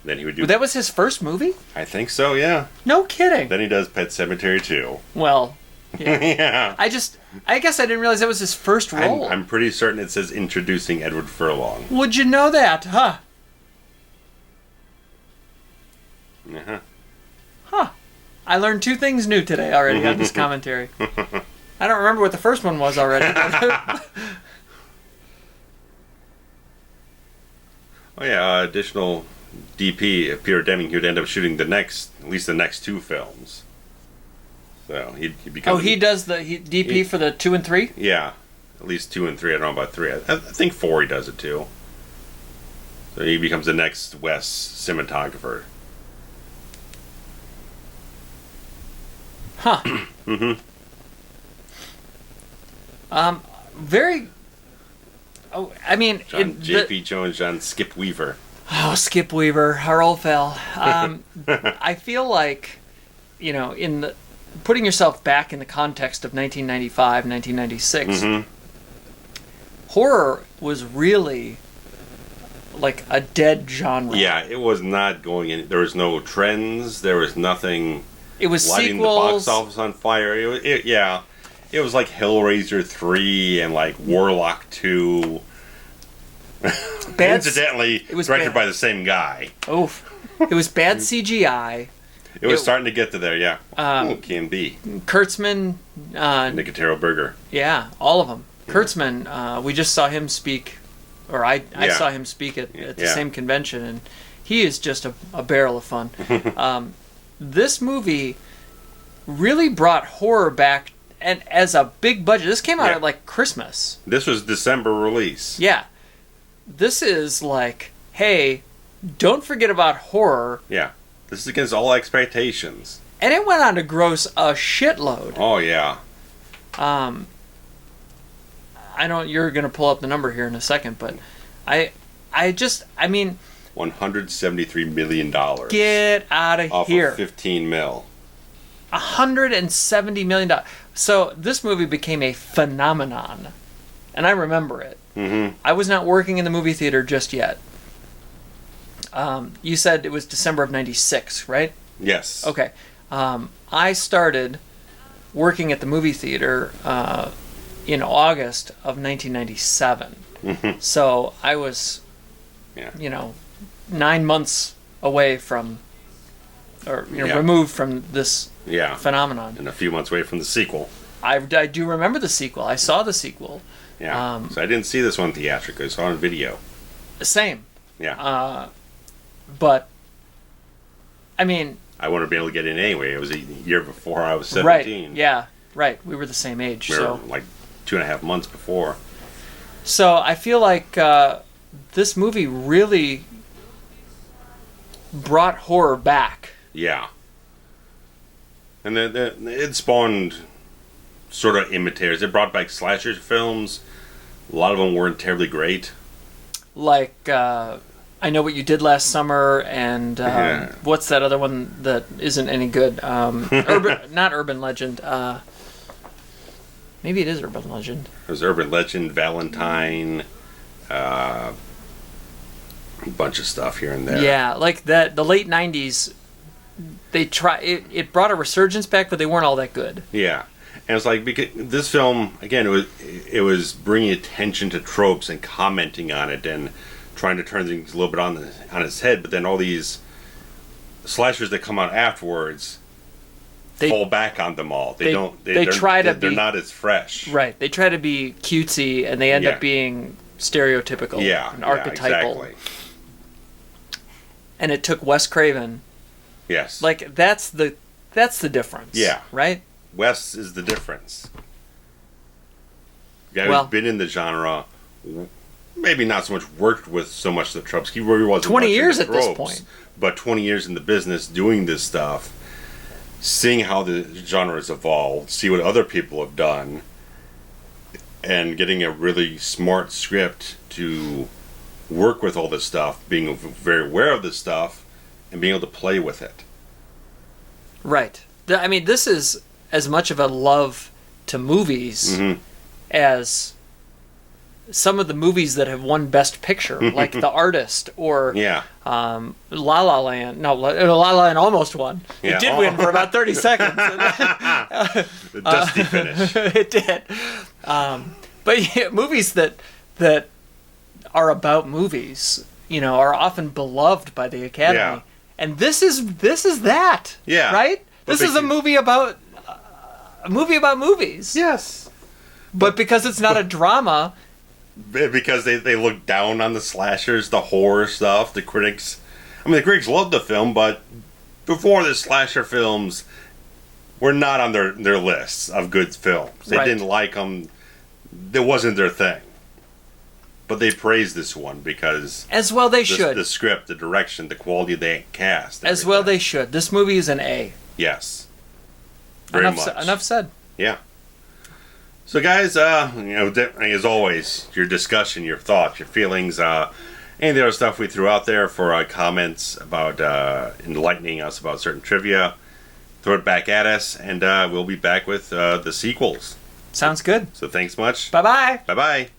Then he would do... that was his first movie? I think so, yeah. No kidding. Then he does Pet Sematary 2. Well... Yeah. I guess I didn't realize that was his first role. I'm pretty certain it says introducing Edward Furlong. Would you know that, huh? Uh-huh. Huh. I learned 2 things new today already on this commentary. I don't remember what the first one was already. Oh yeah, additional DP, Peter Deming, he would end up shooting at least the next 2 films. So he becomes... he does the DP for the 2 and 3? Yeah, at least 2 and 3. I don't know about 3. I think 4 he does it too. So he becomes the next Wes cinematographer. Huh. Very... Oh, I mean... J.P. Jones, John Skip Weaver. Oh, Skip Weaver, our old fell. I feel like, in the... Putting yourself back in the context of 1995, 1996, horror was really like a dead genre. Yeah, it was not going in. There was no trends. There was nothing. It was lighting sequels. The box office on fire. It was like Hellraiser 3 and like Warlock 2. Incidentally, it was directed by the same guy. Oof. It was bad CGI. It was starting to get to there, yeah. Can be. Kurtzman. Nicotero Burger. Yeah, all of them. Kurtzman, we just saw him speak, or I saw him speak at the same convention, and he is just a barrel of fun. This movie really brought horror back, and as a big budget. This came out at like Christmas. This was December release. Yeah. This is like, hey, don't forget about horror. Yeah. This is against all expectations. And it went on to gross a shitload. Oh, yeah. You're going to pull up the number here in a second, but I mean... $173 million. Get out of here. Off of 15 mil. $170 million. So this movie became a phenomenon. And I remember it. Mm-hmm. I was not working in the movie theater just yet. You said it was December of 96, right? Yes. Okay. I started working at the movie theater in August of 1997. Mm-hmm. So I was, 9 months away from, or removed from this phenomenon. And a few months away from the sequel. I do remember the sequel. I saw the sequel. Yeah. So I didn't see this one theatrically. I saw it on video. Same. Yeah. But, I mean... I wouldn't have been able to get in anyway. It was a year before I was 17. Right, yeah. Right. We were the same age. We were like 2.5 months before. So I feel like this movie really brought horror back. Yeah. And then it spawned sort of imitators. It brought back slasher films. A lot of them weren't terribly great. Like, I Know What You Did Last Summer, and what's that other one that isn't any good? Not Urban Legend. Maybe it is Urban Legend. There's Urban Legend, Valentine, a bunch of stuff here and there. Yeah, like that. The late '90s, it brought a resurgence back, but they weren't all that good. Yeah, and it's like, because this film, again, it was bringing attention to tropes and commenting on it and trying to turn things a little bit on its head. But then all these slashers that come out afterwards. They fall back on them all. They're not as fresh. Right. They try to be cutesy, and they end up being stereotypical and archetypal. Exactly. And it took Wes Craven. Yes. Like, that's the difference. Yeah. Right? Wes is the difference. The guy who's been in the genre, maybe not so much worked with so much of the tropes. He really wasn't 20 years at this point. But 20 years in the business doing this stuff. Seeing how the genre has evolved, see what other people have done, and getting a really smart script to work with all this stuff, being very aware of this stuff, and being able to play with it. Right. I mean, this is as much of a love to movies as some of the movies that have won Best Picture, like The Artist or La La Land. No, La La Land almost won. Yeah. It did win for about 30 seconds. The dusty finish. It did. But movies that are about movies, are often beloved by the Academy. Yeah. And this is that. Yeah. Right? This is a movie about movies. Yes. But because it's not a drama. Because they look down on the slashers, the horror stuff, the critics. I mean, the critics loved the film, but before the slasher films were not on their lists of good films. They didn't like them. It wasn't their thing. But they praised this one because... As well they should. The script, the direction, the quality of the cast. As well they should. This movie is an A. Yes. Very much. Enough said. Yeah. So, guys, as always, your discussion, your thoughts, your feelings, any of the other stuff we threw out there for comments about enlightening us about certain trivia, throw it back at us, and we'll be back with the sequels. Sounds good. So, thanks much. Bye-bye. Bye-bye.